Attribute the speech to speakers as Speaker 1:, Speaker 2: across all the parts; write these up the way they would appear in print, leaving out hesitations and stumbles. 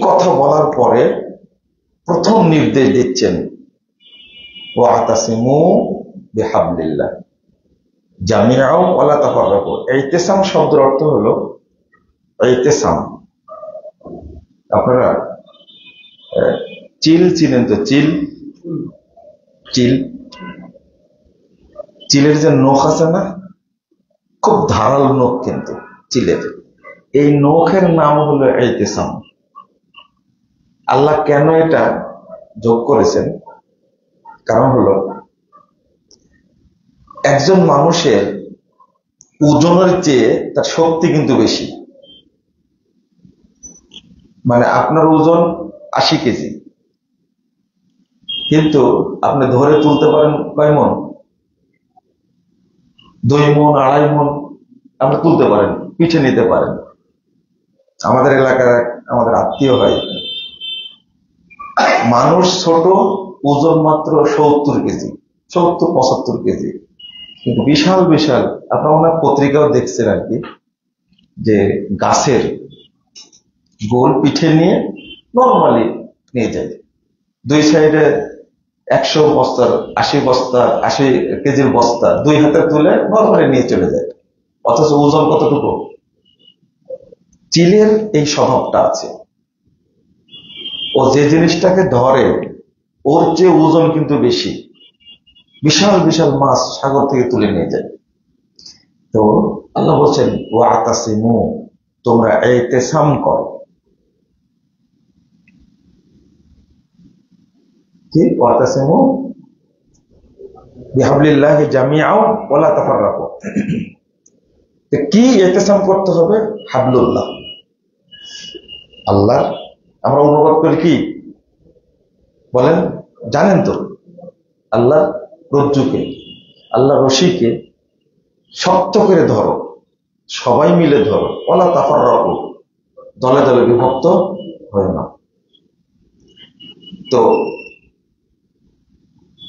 Speaker 1: কথা বলার পরে প্রথম নির্দেশ দিচ্ছেন ওয়াতাসিমু বিহাবলিল্লাহ জামিআও ওয়ালা তাফাররাকু। ইতিসাম শব্দের অর্থ হলো ইতিসাম। আপনারা চিল চিনেন তো? চিল চিল চিলের যে নখ আছে না, খুব ধারালো নখ কিন্তু চিলের, এই নখের নাম হলো ইতিসাম। আল্লাহ কেন এটা যোগ করেছেন? কারণ হলো একজন মানুষের ওজনের চেয়ে তার শক্তি কিন্তু বেশি। মানে আপনার ওজন 80 কেজি, কিন্তু আপনি ধরে তুলতে পারেন কয় মন? 2 মন 2.5 মন আপনি তুলতে পারেন, পিঠে নিতে পারেন। আমাদের এলাকায় আমাদের আত্মীয় হয়, মানুষ ছোট, ওজন মাত্র 70 কেজি, 70-75 কেজি, কিন্তু বিশাল বিশাল। আপনার মনে হয় পত্রিকাও দেখছেন আর কি, যে গাছের গোল পিঠে নিয়ে নর্মালি নিয়ে যায়, 2 সাইডে 100 বস্তার 80 বস্তা 80 কেজির বস্তা 2 হাতে তুলে নর্মালি নিয়ে চলে যায়, অথচ ওজন কতটুকু? চিলের এই স্বভাবটা আছে, ও যে জিনিসটাকে ধরে ওর চেয়ে ওজন কিন্তু বেশি, বিশাল বিশাল মাছ সাগর থেকে তুলে নিয়ে যায়। তো আল্লাহ বলছেন ওয়াতাসিমু, তোমরা ইতিসাম করো। কি? ওয়াতাসিমু বিহাবলিল্লাহি জামিআও ওয়ালা তাফাররাকু। তো কি ইতিসাম করতে হবে? হাবলুল্লাহ, আল্লাহ। আমরা অনুবাদ করি কি বলেন? জানেন তো? আল্লাহ রজ্জুকে, আল্লাহ রশিকে শক্ত করে ধরো, সবাই মিলে ধরো। ওয়ালা তাফাররাকু, দলে দলে বিভক্ত হয় না। তো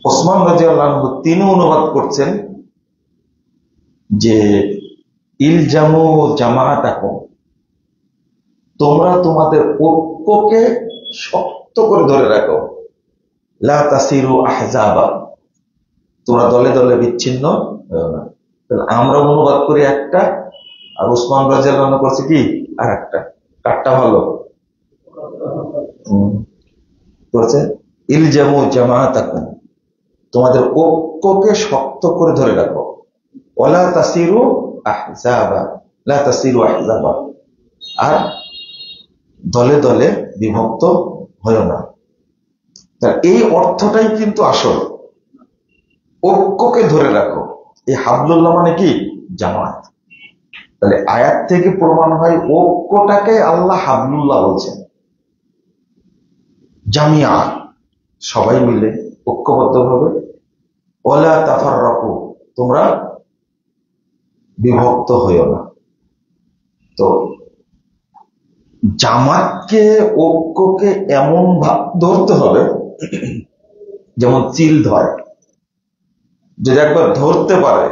Speaker 1: ওসমান রাদিয়াল্লাহু আনহু তিনি অনুবাদ করছেন যে ইলজামু জামাআতাকুম, তোমরা তোমাদের ঐক্যকে শক্ত করে ধরে রাখো। লা তাসিরু আহজাবা, তোমরা দলে দলে বিচ্ছিন্ন হও না। আমরা অনুবাদ করি একটা, আর ওসমান রাদিয়াল্লাহু আনহু করছে কি আর একটা। কাটটা ভালো বলছে ইলজামু জামাআতাকুম, তোমাদের ঐক্যকে শক্ত করে ধরে রাখো। ওয়ালা তাসিরু আহজাবা, লা তাসিরু আহজাবা, আর দলে দলে বিভক্ত হয় না। এই অর্থটাই কিন্তু আসল, ঐক্যকে ধরে রাখো। এই হাবলুল্লাহ মানে কি? জামাত। তাহলে আয়াত থেকে প্রমাণ হয় ঐক্যটাকে আল্লাহ হাবলুল্লাহ বলছেন। জামিয়া, সবাই মিলে ঐক্যবদ্ধ ভাবে। ওয়ালা তাফাররাকু, তোমরা বিভক্ত হইও না। তো জামাতকে, ঐক্যকে এমন ভাব ধরতে হবে যেমন চিল ধরে। যদি একবার ধরতে পারে,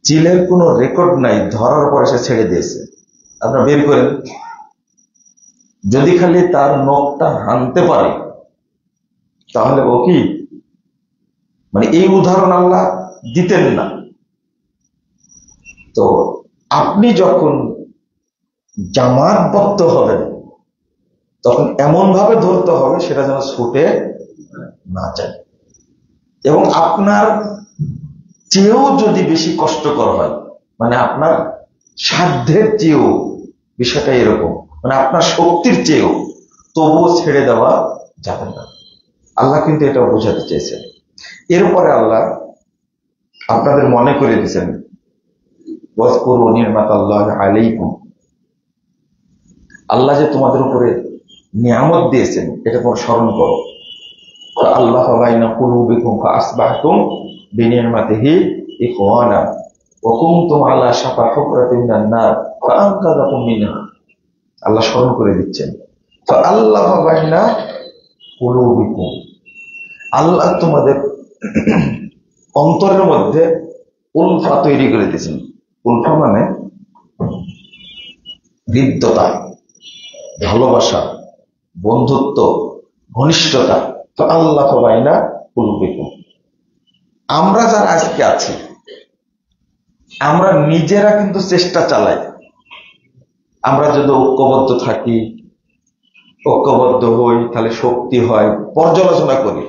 Speaker 1: চিলের কোনো রেকর্ড নাই, ধরার পরে সে ছেড়ে দিয়েছে, আপনারা বের করেন। যদি খালি তার নখটা হানতে পারে তাহলে ও কি, মানে এই উদাহরণ আল্লাহ দিতেন না। তো আপনি যখন জামাতবদ্ধ হবেন তখন এমন ভাবে ধরতে হবে সেটা যেন ছুটে না যায়, এবং আপনার চেয়েও যদি বেশি কষ্টকর হয়, মানে আপনার সাধ্যের চেয়েও, বিষয়টা এরকম, মানে আপনার শক্তির চেয়েও, তবুও ছেড়ে দেওয়া যাবে না। আল্লাহ কিন্তু এটা বোঝাতে চেয়েছেন। এরপরে আল্লাহ আপনাদের মনে করে দিয়েছেন ওয়াজকুরু নি'মাতাল্লাহি আলাইকুম, আল্লাহ যে তোমাদের উপরে নিয়ামত দিয়েছেন এটা তোমরা স্মরণ করো। আল্লাহ বাইনা কুলুবিকুম ফাসবাহতুম বিনি'মাতিহি ইখওয়ানা ওয়া কুনতুম আলা শাফা হুফরাতিন মিনান নার ফাআনকাযাকুম মিনহা। আল্লাহ স্মরণ করে দিচ্ছেন আল্লাহ বাইনা কুলুবিকুম, আল্লাহ তোমাদের অন্তরের মধ্যে উলফা তৈরি করে দিয়েছেন। উলফা মানে হৃদ্যতা, ভালোবাসা, বন্ধুত্ব, ঘনিষ্ঠতা। তো আল্লাহ বাইনা কুলুবিকুম। আমরা যারা আজকে আছি, আমরা নিজেরা কিন্তু চেষ্টা চালাই, আমরা যদি ঐক্যবদ্ধ থাকি, ঐক্যবদ্ধ হই, তাহলে শক্তি হয়, পর্যালোচনা করি।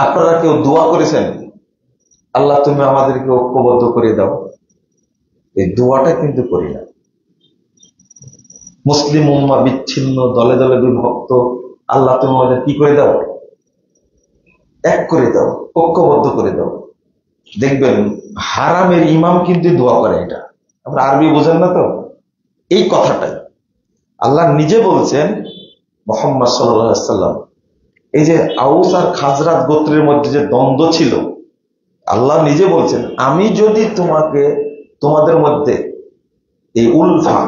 Speaker 1: আপনারা কেউ দোয়া করেছেন, আল্লাহ তুমি আমাদেরকে ঐক্যবদ্ধ করে দাও? এই দোয়াটা কিন্তু করি না। মুসলিম উম্মাহ বিচ্ছিন্ন, দলে দলে বিভক্ত, আল্লাহ তুমি আমাদের কি করে দাও? এক করে দাও, ঐক্যবদ্ধ করে দাও। দেখবেন হারামের ইমাম কিন্তু দোয়া করে। এটা আমরা আরবি বোঝেন না তো, এই কথাটাই আল্লাহ নিজে বলছেন। মুহাম্মদ সাল্লাল্লাহু আলাইহি ওয়াসাল্লাম, এই যে আউস আর খাজরাত গোত্রের মধ্যে যে দ্বন্দ্ব ছিল, আল্লাহ নিজে বলছেন, আমি যদি তোমাদের মধ্যে এই উলফা,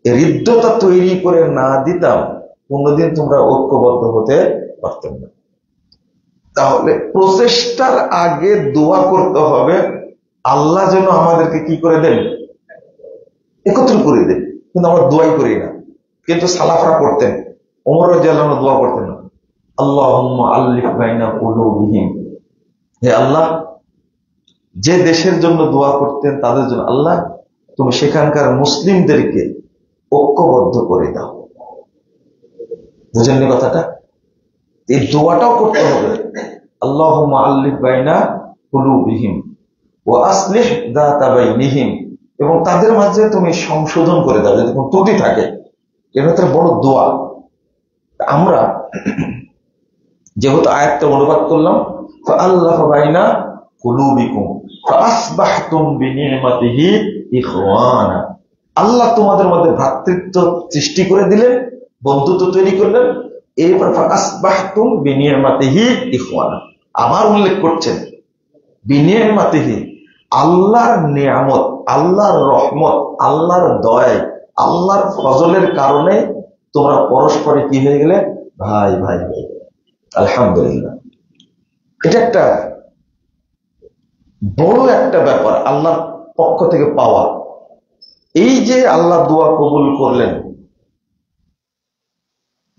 Speaker 1: হৃদ্যতা তৈরি করে না দিতাম, কোনদিন তোমরা ঐক্যবদ্ধ হতে পারতেন না। তাহলে প্রচেষ্টার আগে দোয়া করতে হবে, আল্লাহ যেন আমাদেরকে কি করে দেন? একত্র করে দেন। কিন্তু আমরা দোয়াই করি না। কিন্তু সালাফরা করতেন, ওমর রাদিয়াল্লাহু আনহু দোয়া করতেন না, আল্লাহুম্মা আল্লিফ বাইনা কুলুবিহিম। হে আল্লাহ, যে দেশের জন্য দোয়া করতেন তাদের জন্য, আল্লাহ তুমি সেখানকার মুসলিমদেরকে ঐক্যবদ্ধ করে দাও। বুঝেননি কথাটা? এই দোয়াটাও করতে হবে, আল্লাহুম্মা আল্লিফ বাইনা কুলুবিহিম ওয়া আসলিহ যাতা বাইনিহিম, এবং তাদের মাঝে তুমি সংশোধন করে দাও যদি কোনো ত্রুটি থাকে। এটা হচ্ছে বড় দোয়া। আমরা যেহেতু আয়াতটা অনুবাদ করলাম, ফাআল্লাফা বাইনা কুলুবিকুম ফাআসবাহতুম বিনি'মাতিহি ইখওয়ানা, আল্লাহ তোমাদের মধ্যে ভ্রাতৃত্ব সৃষ্টি করে দিলেন, বন্ধুত্ব তৈরি করলেন। এরপর ফাআসবাহতুম বিনি'মাতিহি ইখওয়ানা, আবার উল্লেখ করছেন বিনি'মাতিহি, আল্লাহর নিয়ামত, আল্লাহর রহমত, আল্লাহর দয়ায়, আল্লাহর ফজলের কারণে তোমরা পরস্পরে কি হয়ে গেলে? ভাই ভাই ভাই। আলহামদুলিল্লাহ, এটা একটা বড় একটা ব্যাপার আল্লাহর পক্ষ থেকে পাওয়া। এই যে আল্লাহ দোয়া কবুল করলেন,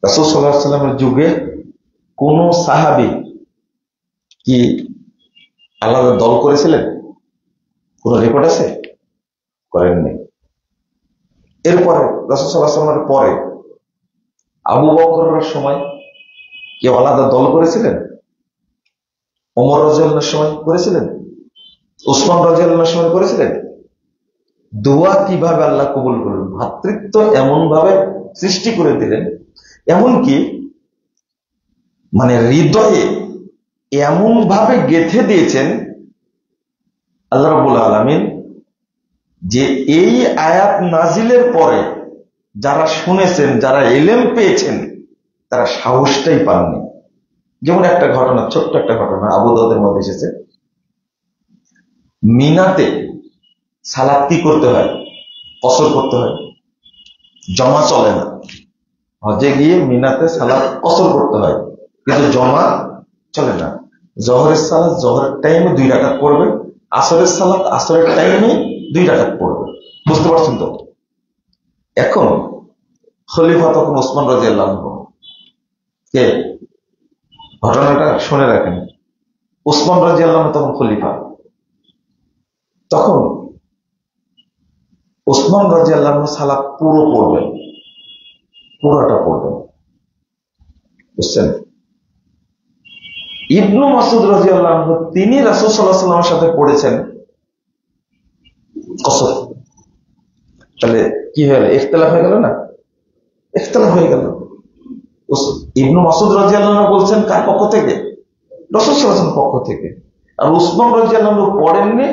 Speaker 1: রাসূল সাল্লাল্লাহু আলাইহি ওয়াসাল্লামের যুগে কোন সাহাবী কি আলাদা দল করেছিলেন? কোন রেকর্ড আছে? করেননি। এরপরে রাসূল সাল্লাল্লাহু আলাইহি ওয়াসাল্লামের পরে আবু বকরের সময় কেউ আলাদা দল করেছিলেন? ওমর রাদিয়াল্লাহু আনহুর সময় করেছিলেন? উসমান রাদিয়াল্লাহু আনহুর সময় করেছিলেন? দোয়া কিভাবে আল্লাহ কবুল করলেন? ভ্রাতৃত্ব এমন ভাবে সৃষ্টি করে দিলেন, এমনকি মানে হৃদয়ে এমন ভাবে গেঁথে দিয়েছেন আল্লাহ রাব্বুল আলামিন, যে এই আয়াত নাজিলের পরে যারা শুনেছেন, যারা ইলম পেয়েছেন, তারা সাহসটাই পাননি। যেমন একটা ঘটনা, ছোট্ট একটা ঘটনা আবু দাউদের মধ্যে এসেছে। মিনাতে সালাত কি করতে হয়? কসর করতে হয়, জমা চলে না। হজে গিয়ে মিনাতে সালাত কসর করতে হয়, কিন্তু জমা চলে না। জহরের সালাত জহরের টাইমে 2 রাকাত পড়বে, আসরের সালাত আসরের টাইমে 2 রাকাত পড়বে। বুঝতে পারছেন তো? এখন খলিফা তখন ওসমান রাদিয়াল্লাহু আনহু। কে? ঘটনাটা শুনে রাখেন। ওসমান রাদিয়াল্লাহু আনহু তখন খলিফা। তখন ওসমান রাদিয়াল্লাহু আনহু সালাত পুরো পড়বেন, পুরোটা পড়বেন। বুঝছেন? ইবনু মাসউদ রাদিয়াল্লাহু আনহু তিনি রাসূল সাল্লাল্লাহু আলাইহি ওয়াসাল্লামের সাথে পড়েছেন কসর। তাহলে কি হয়ে গেল? ইখতিলাফ হয়ে গেল না? ইখতিলাফ হয়ে গেল। ইবনু মাসউদ রাদিয়াল্লাহু আনহু বলছেন কার পক্ষ থেকে? রাসূল সাল্লাল্লাহু আলাইহি ওয়াসাল্লামের পক্ষ থেকে। আর উসমান রাদিয়াল্লাহু আনহু পড়েননি,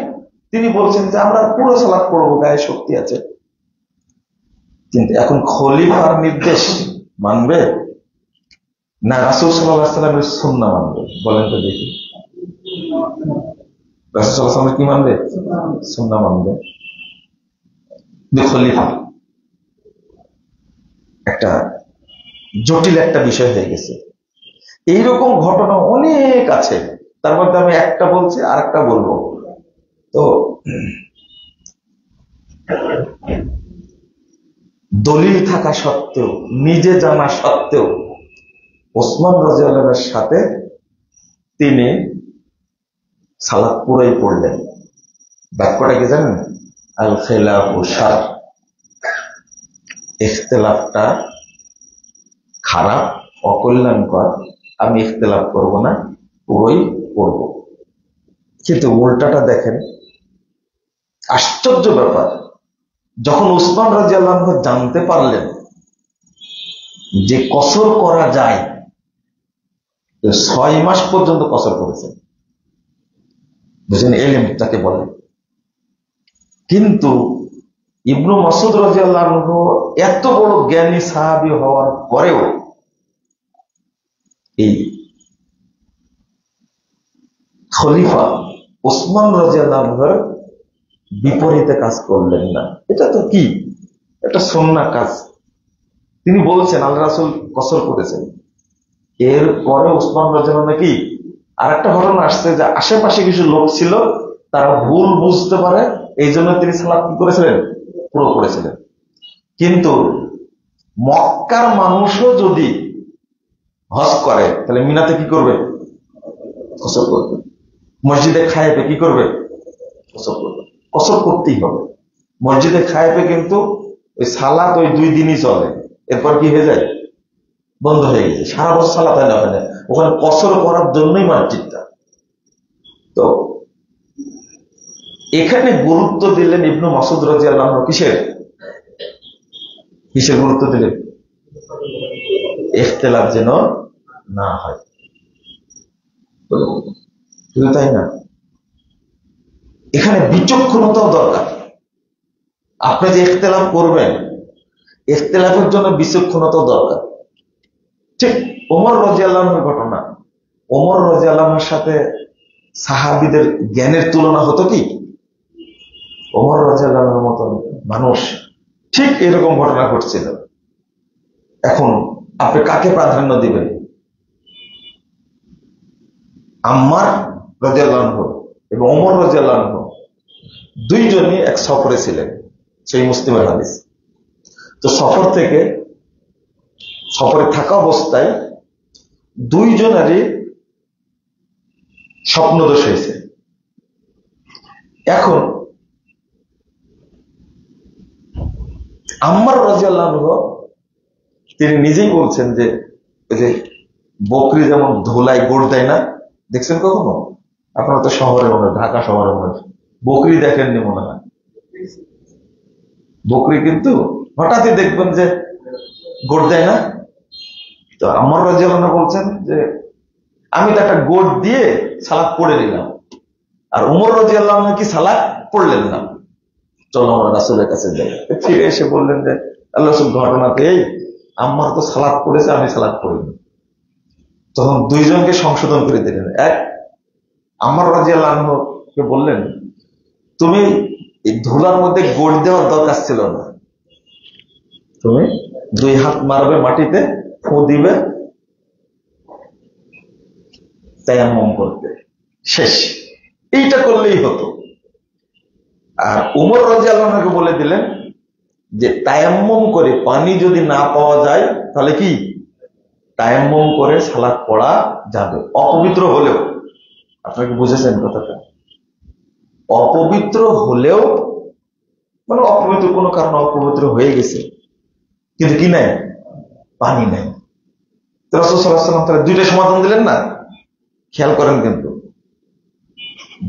Speaker 1: তিনি বলছেন যে আমরা পুরো সালাত পড়বো, গায়ে শক্তি আছে। কিন্তু এখন খলিফার নির্দেশ মানবে না রাসূল সাল্লাল্লাহু আলাইহি ওয়াসাল্লামের সুন্নাহ মানবে? বলেন তো দেখি। রাসূল সাল্লাল্লাহু আলাইহি ওয়াসাল্লাম কি মানবে? সুন্নাহ মানবে। খলিফা একটা জটিল একটা বিষয় হয়ে গেছে। এইরকম ঘটনা অনেক আছে, তার মধ্যে আমি একটা বলছি আর একটা বলবো। তো দলিল থাকা সত্ত্বেও, নিজে জানা সত্ত্বেও ওসমান রাদিয়াল্লাহু আনহুর সাথে তিনি সালাত পুরাই পড়লেন। বাক্যটা কি জানেন? আল খিলাফু শার, ইখতিলাফটা খারাপ, অকল্যাণকর, আমি ইখতিলাফ করব না, পুরোই পড়ব। কিন্তু উল্টাটা দেখেন, আশ্চর্য ব্যাপার, যখন ওসমান রাদিয়াল্লাহু আনহু জানতে পারলেন যে কসর করা যায়, 6 মাস পর্যন্ত কসর করেছেন। বুঝলেন এলেম তাকে বলে। কিন্তু ইবনু মাসউদ রাদিয়াল্লাহু আনহু এত বড় জ্ঞানী সাহাবী হওয়ার পরেও এই খলিফা ওসমান রাদিয়াল্লাহু আনহুর বিপরীতে কাজ করলেন না। এটা তো কি একটা সুন্নাহ কাজ। তিনি বলছেন আল্লাহ রাসূল কসর করেছেন, এর পরে ওসমান রাদিয়াল্লাহু আনহু কি আর একটা ঘটনা আসছে যে আশেপাশে কিছু লোক ছিল, তারা ভুল বুঝতে পারে, এই জন্য তিনি সালাত কি করেছিলেন? পুরো করেছিলেন। কিন্তু মক্কার মানুষও যদি হজ করে তাহলে মিনাতে কি করবে? কসর করবে। মসজিদে খায়েবে কি করবে? কসর করবে। কসর করতেই হবে। মসজিদে খায়েবে কিন্তু ওই সালাত ওই 2 দিনই চলে, এরপর কি হয়ে যায়? বন্ধ হয়ে গেছে। সারা বছর সালাত হয় না ওখানে, ওখানে কসর করার জন্যই মসজিদটা। তো এখানে গুরুত্ব দিলেন ইবনু মাসউদ রাদিয়াল্লাহু আনহু কিসের গুরুত্ব দিলেন? ইখতিলাফ যেন না হয়। শুধু তাই না, এখানে বিচক্ষণতাও দরকার। আপনি যে ইখতিলাফ করবেন, ইখতিলাফের জন্য বিচক্ষণতাও দরকার। ঠিক ওমর রাদিয়াল্লাহু আনহুর ঘটনা, ওমর রাদিয়াল্লাহু আনহুর সাথে সাহাবীদের জ্ঞানের তুলনা হতো কি? ওমর রাদিয়াল্লাহু আনহুর মতন মানুষ ঠিক এরকম ঘটনা ঘটছিল। এখন আপনি কাকে প্রাধান্য দিবেন? আম্মার রাদিয়াল্লাহু আনহু এবং ওমর রাদিয়াল্লাহু আনহু দুইজনই এক সফরে ছিলেন, সেই মুসলিমের হাদিস। তো সফরে থাকা অবস্থায় দুইজনেরই স্বপ্নদোষ হয়েছে। এখন আম্মার রাদিয়াল্লাহু আনহু তিনি নিজেই বলছেন যে ওই যে বকরি যেমন ধুলায় গোড় দেয় না, দেখছেন কখনো? আপনারা তো শহরে মনে হয়, ঢাকা শহরে মনে হয় বকরি দেখেননি মনে হয়। বকরি কিন্তু হঠাৎই দেখবেন যে গোড় দেয় না। তো আম্মার রাদিয়াল্লাহু আনহু বলছেন যে আমি তো একটা গোড় দিয়ে সালাত পড়ে নিলাম, আর ওমর রাদিয়াল্লাহু আনহু কি সালাত পড়লেন না। চলো আমরা রাসূলের কাছে যাই। ফিরে এসে বললেন যে আল্লাহ রাসূল, ঘটনাতে এই আম্মার তো সালাত পড়েছে, আমি সালাত পড়িনি। তখন দুইজনকে সংশোধন করে দিলেন। এক, আম্মার রাদিয়াল্লাহু আনহুকে বললেন, তুমি এই ধুলার মধ্যে গোড় দেওয়ার দরকার ছিল না, তুমি 2 হাত মারবে মাটিতে, ফু দিবে, তায়াম্মুম করতে, শেষ। এইটা করলেই হতো। আর ওমর রাদিয়াল্লাহু আনহুকে বলে দিলেন যে তায়াম্মুম করে পানি যদি না পাওয়া যায় তাহলে কি তায়াম্মুম করে সালাত পড়া যাবে, অপবিত্র হলেও। আপনাকে বুঝেছেন কথাটা? অপবিত্র হলেও, মানে অপবিত্র কোনো কারণে অপবিত্র হয়ে গেছে, কিন্তু কি নাই? পানি নাই। রাসূল সাল্লাল্লাহু আলাইহি ওয়াসাল্লাম তাহলে 2টা সমাধান দিলেন না? খেয়াল করেন, কিন্তু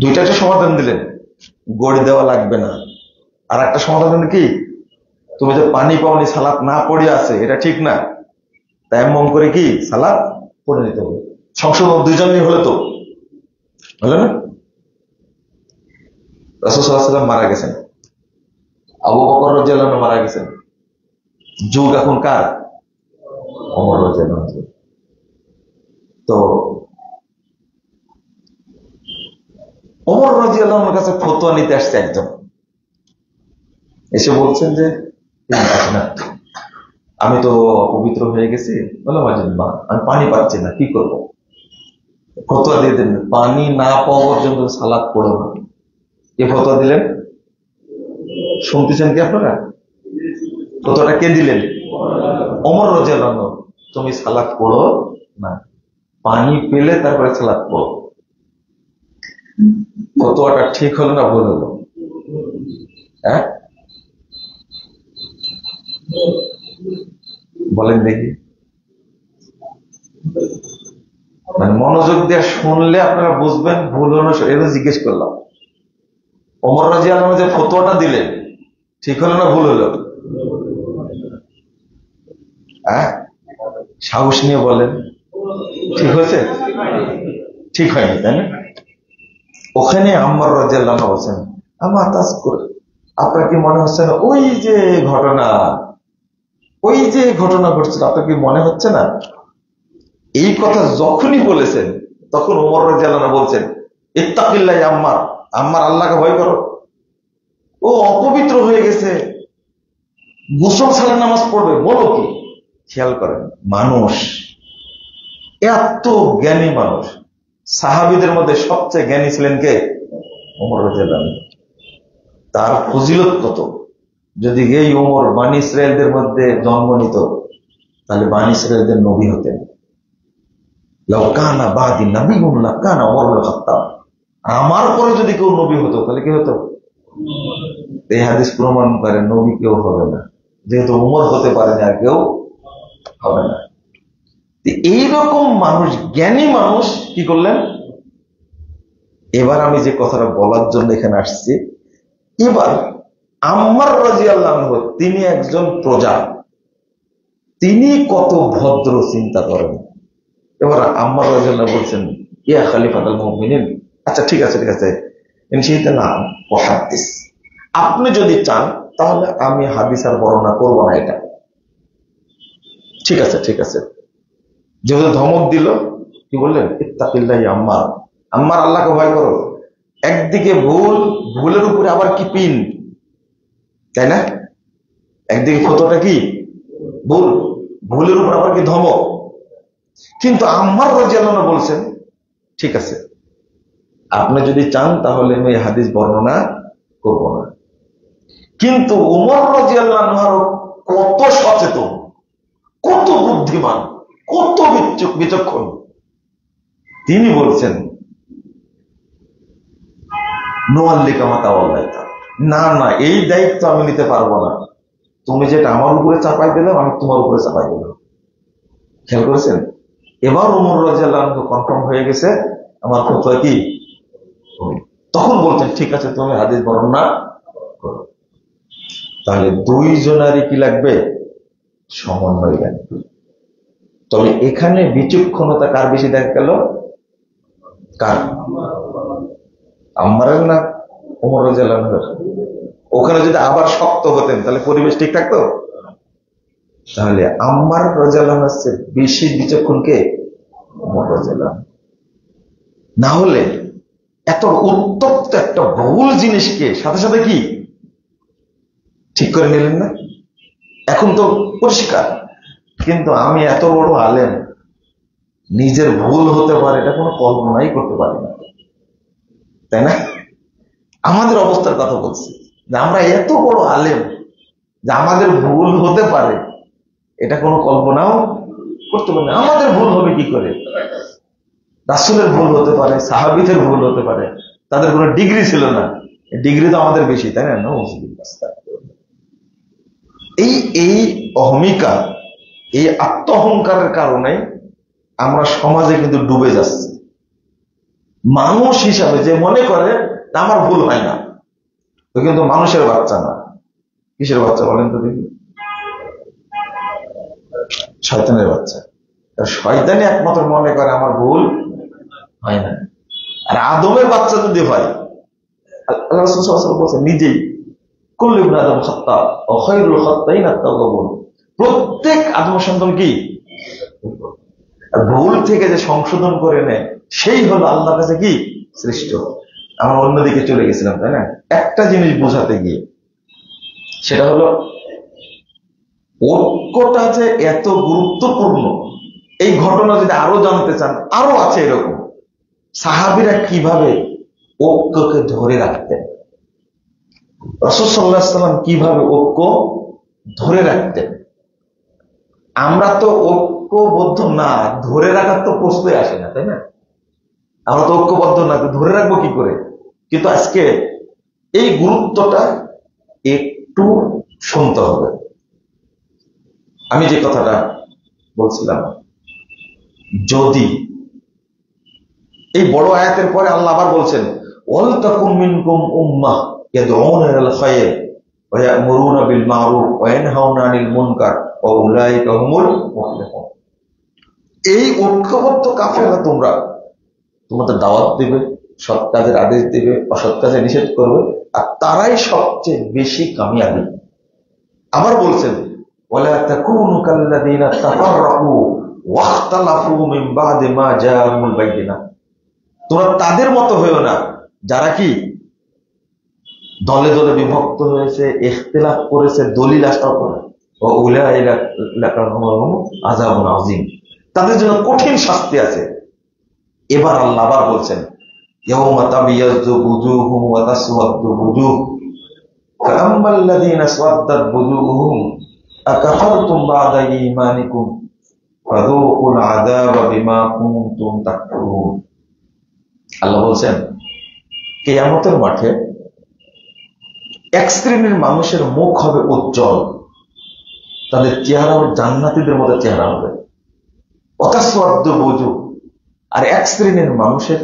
Speaker 1: 2টাতে সমাধান দিলেন। গড়ি দেওয়া লাগবে না। আর একটা সমাধান কি? তুমি যে পানি পাওনি, সালাত না পড়ে আছে, এটা ঠিক না, তায়াম্মুম করে কি সালাত পড়ে নিতে হবে। সংশোধন 2জনই হলো, তো হলো না? রাসূল সাল্লাল্লাহু আলাইহি ওয়াসাল্লাম মারা গেছেন, আবু বকর রাদিয়াল্লাহু আনহু মারা গেছেন, যুগ এখন কার? ওমর রাদিয়াল্লাহু আনহু। তো ওমর রাদিয়াল্লাহু আনহুর কাছে ফতোয়া নিতে আসছে একজন, এসে বলছেন যে আমি তো অপবিত্র হয়ে গেছি, বললাম আমি পানি পাচ্ছি না, কি করব? ফতোয়া দিয়ে দেন, পানি না পাওয়া পর্যন্ত সালাত পড়ো না। কে ফতোয়া দিলেন? শুনতেছেন কি আপনারা? ফতোয়াটা কে দিলেন? ওমর রাদিয়াল্লাহু আনহু। তুমি সালাত পড়ো না, পানি পেলে তারপরে সালাত পড়ো। ফতোয়াটা ঠিক হলো না ভুল হলো? হ্যাঁ বলেন দেখি। মানে মনোযোগ দিয়ে শুনলে আপনারা বুঝবেন ভুল হলো, এটা জিজ্ঞেস করলাম। ওমর রাদিয়াল্লাহু আনহু যে ফতোয়াটা দিলেন ঠিক হলো না ভুল হলো? হ্যাঁ সাহস নিয়ে বলেন, ঠিক হয়েছে? ঠিক হয়নি, তাই না? ওখানে আম্মার রাদিয়াল্লাহু আনহু বলছেন, আমার তাজকুর, আপনার কি মনে হচ্ছে না ওই যে ঘটনা ঘটছিল, আপনার কি মনে হচ্ছে না? এই কথা যখনই বলেছেন তখন ওমর রাদিয়াল্লাহু আনহু বলছেন, ইত্তাকিল্লাহ আম্মার, আম্মার আল্লাহকে ভয় করো, ও অপবিত্র হয়ে গেছে, গোসল ছাড়া নামাজ পড়বে, বলো কি? খেয়াল করেন, মানুষ এত জ্ঞানী মানুষ, সাহাবীদের মধ্যে সবচেয়ে জ্ঞানী ছিলেন কে? ওমর রাদিয়াল্লাহু আনহু। তার ফজিলত কত! যদি এই ওমর বানী ইসরায়েলদের মধ্যে জন্ম নিত তাহলে বানী ইসরায়েলদের নবী হতেন। লাউ কানা বাদি নবিয়্যুন লাকানা ওমর ইবনুল খাত্তাব। আমার পরে যদি কেউ নবী হতো তাহলে কি হতো? এই হাদিস প্রমাণ করে নবী কেউ হবে না, যেহেতু ওমর হতে পারে না, আর কেউ হবে না। এইরকম মানুষ, জ্ঞানী মানুষ কি করলেন? এবার আমি যে কথাটা বলার জন্য এখানে আসছি, এবার আম্মার রাদিয়াল্লাহু আনহু তিনি একজন প্রজা, তিনি কত ভদ্র চিন্তা করেন। এবার আম্মার রাদিয়াল্লাহু আনহু বলছেন, ইয়া খলিফাতুল মুমিনিন, আচ্ছা ঠিক আছে ইনশাআল্লাহ হাদিস, আপনি যদি চান তাহলে আমি হাদিস আর বর্ণনা করব না, এটা ঠিক আছে। যেহেতু ধমক দিল, কি বললেন? ইত্তাকিল্লাহ আম্মার, আম্মার আল্লাহকে ভয় করো। একদিকে ভুলের উপরে আবার কি পিন, তাই না? একদিকে ফতোয়াটা কি ভুলের উপর আবার কি ধমক। কিন্তু আম্মার রাদিয়াল্লাহু আনহু বলছেন, ঠিক আছে আপনি যদি চান তাহলে আমি হাদিস বর্ণনা করব না। কিন্তু ওমর রাদিয়াল্লাহু আনহু কত সচেতন, কত বুদ্ধিমান, কত বিচক্ষণ। তিনি বলছেন, নোয়াল্লিকা মাতা ওয়াল্লাইতা, না এই দায়িত্ব আমি নিতে পারবো না, তুমি যেটা আমার উপরে চাপাই দিলাম আমি তোমার উপরে চাপাই দিলাম। খেয়াল করেছেন? এবার ওমর রাদিয়াল্লাহু আনহু কনফার্ম হয়ে গেছে আমার ফতোয়া কি। তখন বলছেন, ঠিক আছে তুমি হাদিস বর্ণনা করো। তাহলে দুইজনারই কি লাগবে? সমন্বয় লাগবে। তবে এখানে বিচক্ষণতা কার বেশি দেখা গেল? কার? আম্মারের না ওমর রাদিয়াল্লাহু আনহু? ওখানে যদি আবার শক্ত হতেন তাহলে পরিবেশ ঠিক থাকতো? তাহলে আম্মার রাদিয়াল্লাহু আনহু বেশি বিচক্ষণ কে? ওমর রাদিয়াল্লাহু আনহু। না হলে এত উত্তপ্ত একটা ভুল জিনিসকে সাথে সাথে কি ঠিক করে নিলেন না? এখন তো পরিষ্কার। কিন্তু আমি এত বড় আলেম, নিজের ভুল হতে পারে এটা কোনো কল্পনাই করতে পারি না, তাই না? আমাদের অবস্থার কথা বলছি, যে আমরা এত বড় আলেম যে আমাদের ভুল হতে পারে এটা কোনো কল্পনাও করতে পারি না। আমাদের ভুল হবে কি করে? রাসূলের ভুল হতে পারে, সাহাবীদের ভুল হতে পারে, তাদের কোনো ডিগ্রি ছিল না, ডিগ্রি তো আমাদের বেশি, তাই না? এই অহমিকা, এই আত্ম অহংকারের কারণে আমরা সমাজে কিন্তু ডুবে যাচ্ছি। মানুষ হিসাবে যে মনে করে আমার ভুল হয় না, তো কিন্তু মানুষের বাচ্চা না। কিসের বাচ্চা বলেন তো দেখি? শয়তানের বাচ্চা। শয়তানি একমাত্র মনে করে আমার ভুল হয় না। আর আদমের বাচ্চা যদি হয়, আল্লাহ রাসূল সাল্লাল্লাহু আলাইহি ওয়াসাল্লাম বলেন নিজেই, কুল্লু ইবনে আদম খাত্তা ওয়া খায়রুল খাত্তাইন আত-তাওয়াবুন, প্রত্যেক আদম সন্তান কি ভুল থেকে যে সংশোধন করে নেয় সেই হলো আল্লাহর কাছে কি শ্রেষ্ঠ। আমরা অন্যদিকে চলে গেছিলাম, তাই না? একটা জিনিস বোঝাতে গিয়ে, সেটা হলো ঐক্যটা যে এত গুরুত্বপূর্ণ। এই ঘটনা যদি আরো জানতে চান, আরো আছে এরকম। সাহাবীরা কিভাবে ঐক্যকে ধরে রাখতেন, রাসূল সাল্লাল্লাহু আলাইহি ওয়াসাল্লাম কিভাবে ঐক্য ধরে রাখতেন। আমরা তো ঐক্যবদ্ধ না, ধরে রাখার তো প্রশ্নই আসে না, তাই না? আমরা তো ঐক্যবদ্ধ না, ধরে রাখবো কি করে? কিন্তু আজকে এই গুরুত্বটা একটু শুনতে হবে। আমি যে কথাটা বলছিলাম, যদি এই বড় আয়াতের পরে আল্লাহ আবার বলছেন, ওয়াল তাকুম মিনকুম উম্মাহ ইয়াদউনা ইলাল খায়র ওয়া ইয়া'মুরুনা বিল মা'রুফ ওয়া ইয়ানহাউনা আনিল মুনকার ওয়া উলাইকা হুমুল মুফলিহুন। এই ঐক্যবদ্ধ কাফেলা তোমরা তোমাদের দাওয়াত দিবে, সৎ কাজের আদেশ দিবে, অসৎ কাজে নিষেধ করবে, আর তারাই সবচেয়ে বেশি কামিয়াবি। আবার বলছেন, ওয়ালা তাকুনু কাল্লাযীনা তাফাররাকু ওয়াখতালাফু মিন বা'দি মা জাআহুমুল বায়িনাত। তোমরা তাদের মতো হইও না যারা কি দলে দলে বিভক্ত হয়েছে, ইখতিলাফ করেছে, দলিল আসা করে। ও উলাইকা লাহুম আযাবুন আযীম, তাদের জন্য কঠিন শাস্তি আছে। এবার আল্লাহ আবার বলছেন, ইয়াউমা তাবিয়াযু বুজুহুম ওয়া তাসওয়াদু বুজুহ ফাআম্মাল্লাযীনা সাওয়াদ্দাত বুজুহুম আকাফারতুম বা'দা ঈমানিকুম ফাযূকুল আযাবা বিমা কুনতুম তাকফুরুন। আল্লাহ বলছেন, কিয়ামতের মাঠে এক শ্রেণীর মানুষের মুখ হবে উজ্জ্বল, তাদের চেহারা হবে জান্নাতীদের মতো চেহারা হবে। অতাসওয়াদ্দু বুজুহ, আর এক শ্রেণীর মানুষের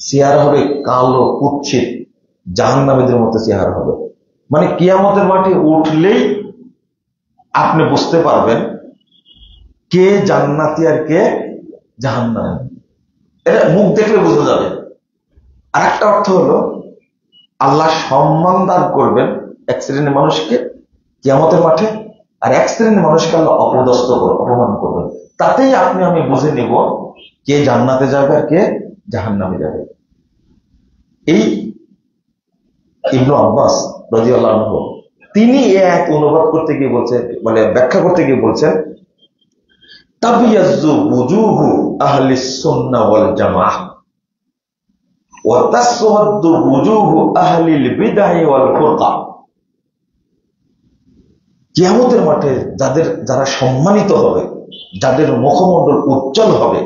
Speaker 1: চেহারা হবে কালো কুৎসিত, জাহান্নামীদের মতো চেহারা হবে। মানে কিয়ামতের মাঠে উঠলেই আপনি বুঝতে পারবেন কে জান্নাতি আর কে জাহান্নামী। এটা মুখ দেখলে বোঝা যাবে। আর একটা অর্থ হলো, আল্লাহ সম্মান দান করবেন এক শ্রেণীর মানুষকে কিয়ামতের মাঠে, আর এক শ্রেণীর মানুষকে আল্লাহ অপদস্থ করবেন, অপমান করবেন। তাতেই আপনি আমি বুঝে নিব কে জান্নাতে যাবে আর কে জাহান্নামে যাবে। এই ইবনু আব্বাস রাদিয়াল্লাহু আনহু তিনি এক অনুবাদ করতে গিয়ে বলছেন, মানে ব্যাখ্যা করতে গিয়ে বলছেন, তাবিয়াযু বুজুহু আহলিস সুন্নাহ ওয়াল জামাআহ ওয়া তাসওয়াদ্দু বুজুহু আহলিল বিদআহ ওয়াল ফুরকা। কিয়ামতের মাঠে যারা সম্মানিত হবে, যাদের মুখমণ্ডল উজ্জ্বল হবে,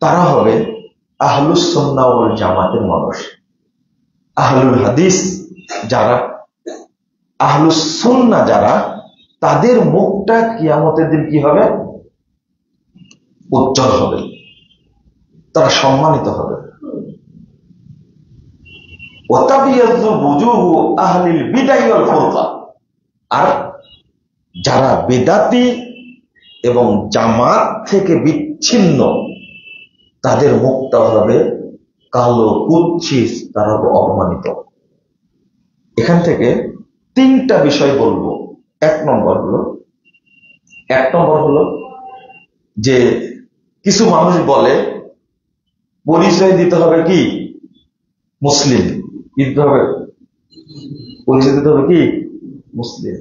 Speaker 1: তারা হবে আহলুস সুন্নাহ ওয়াল জামাতের মানুষ। আহলুল হাদিস যারা, আহলুস সুন্নাহ যারা, তাদের মুখটা কিয়ামতের দিন কি হবে? উজ্জ্বল হবে, তারা সম্মানিত হবে। ওয়াতাবিয়াযু বুজুহু আহলিল বিদআহ ওয়াল ফুরকা, আর যারা বেদাতি এবং জামাত থেকে বিচ্ছিন্ন, তাদের মুখটা হবে কালো কুৎসিত, তারা হবে অপমানিত। এখান থেকে তিনটা বিষয় বলবো। এক নম্বর হলো যে কিছু মানুষ বলে পরিচয় দিতে হবে কি মুসলিম, দিতে হবে পরিচয় দিতে হবে কি মুসলিম।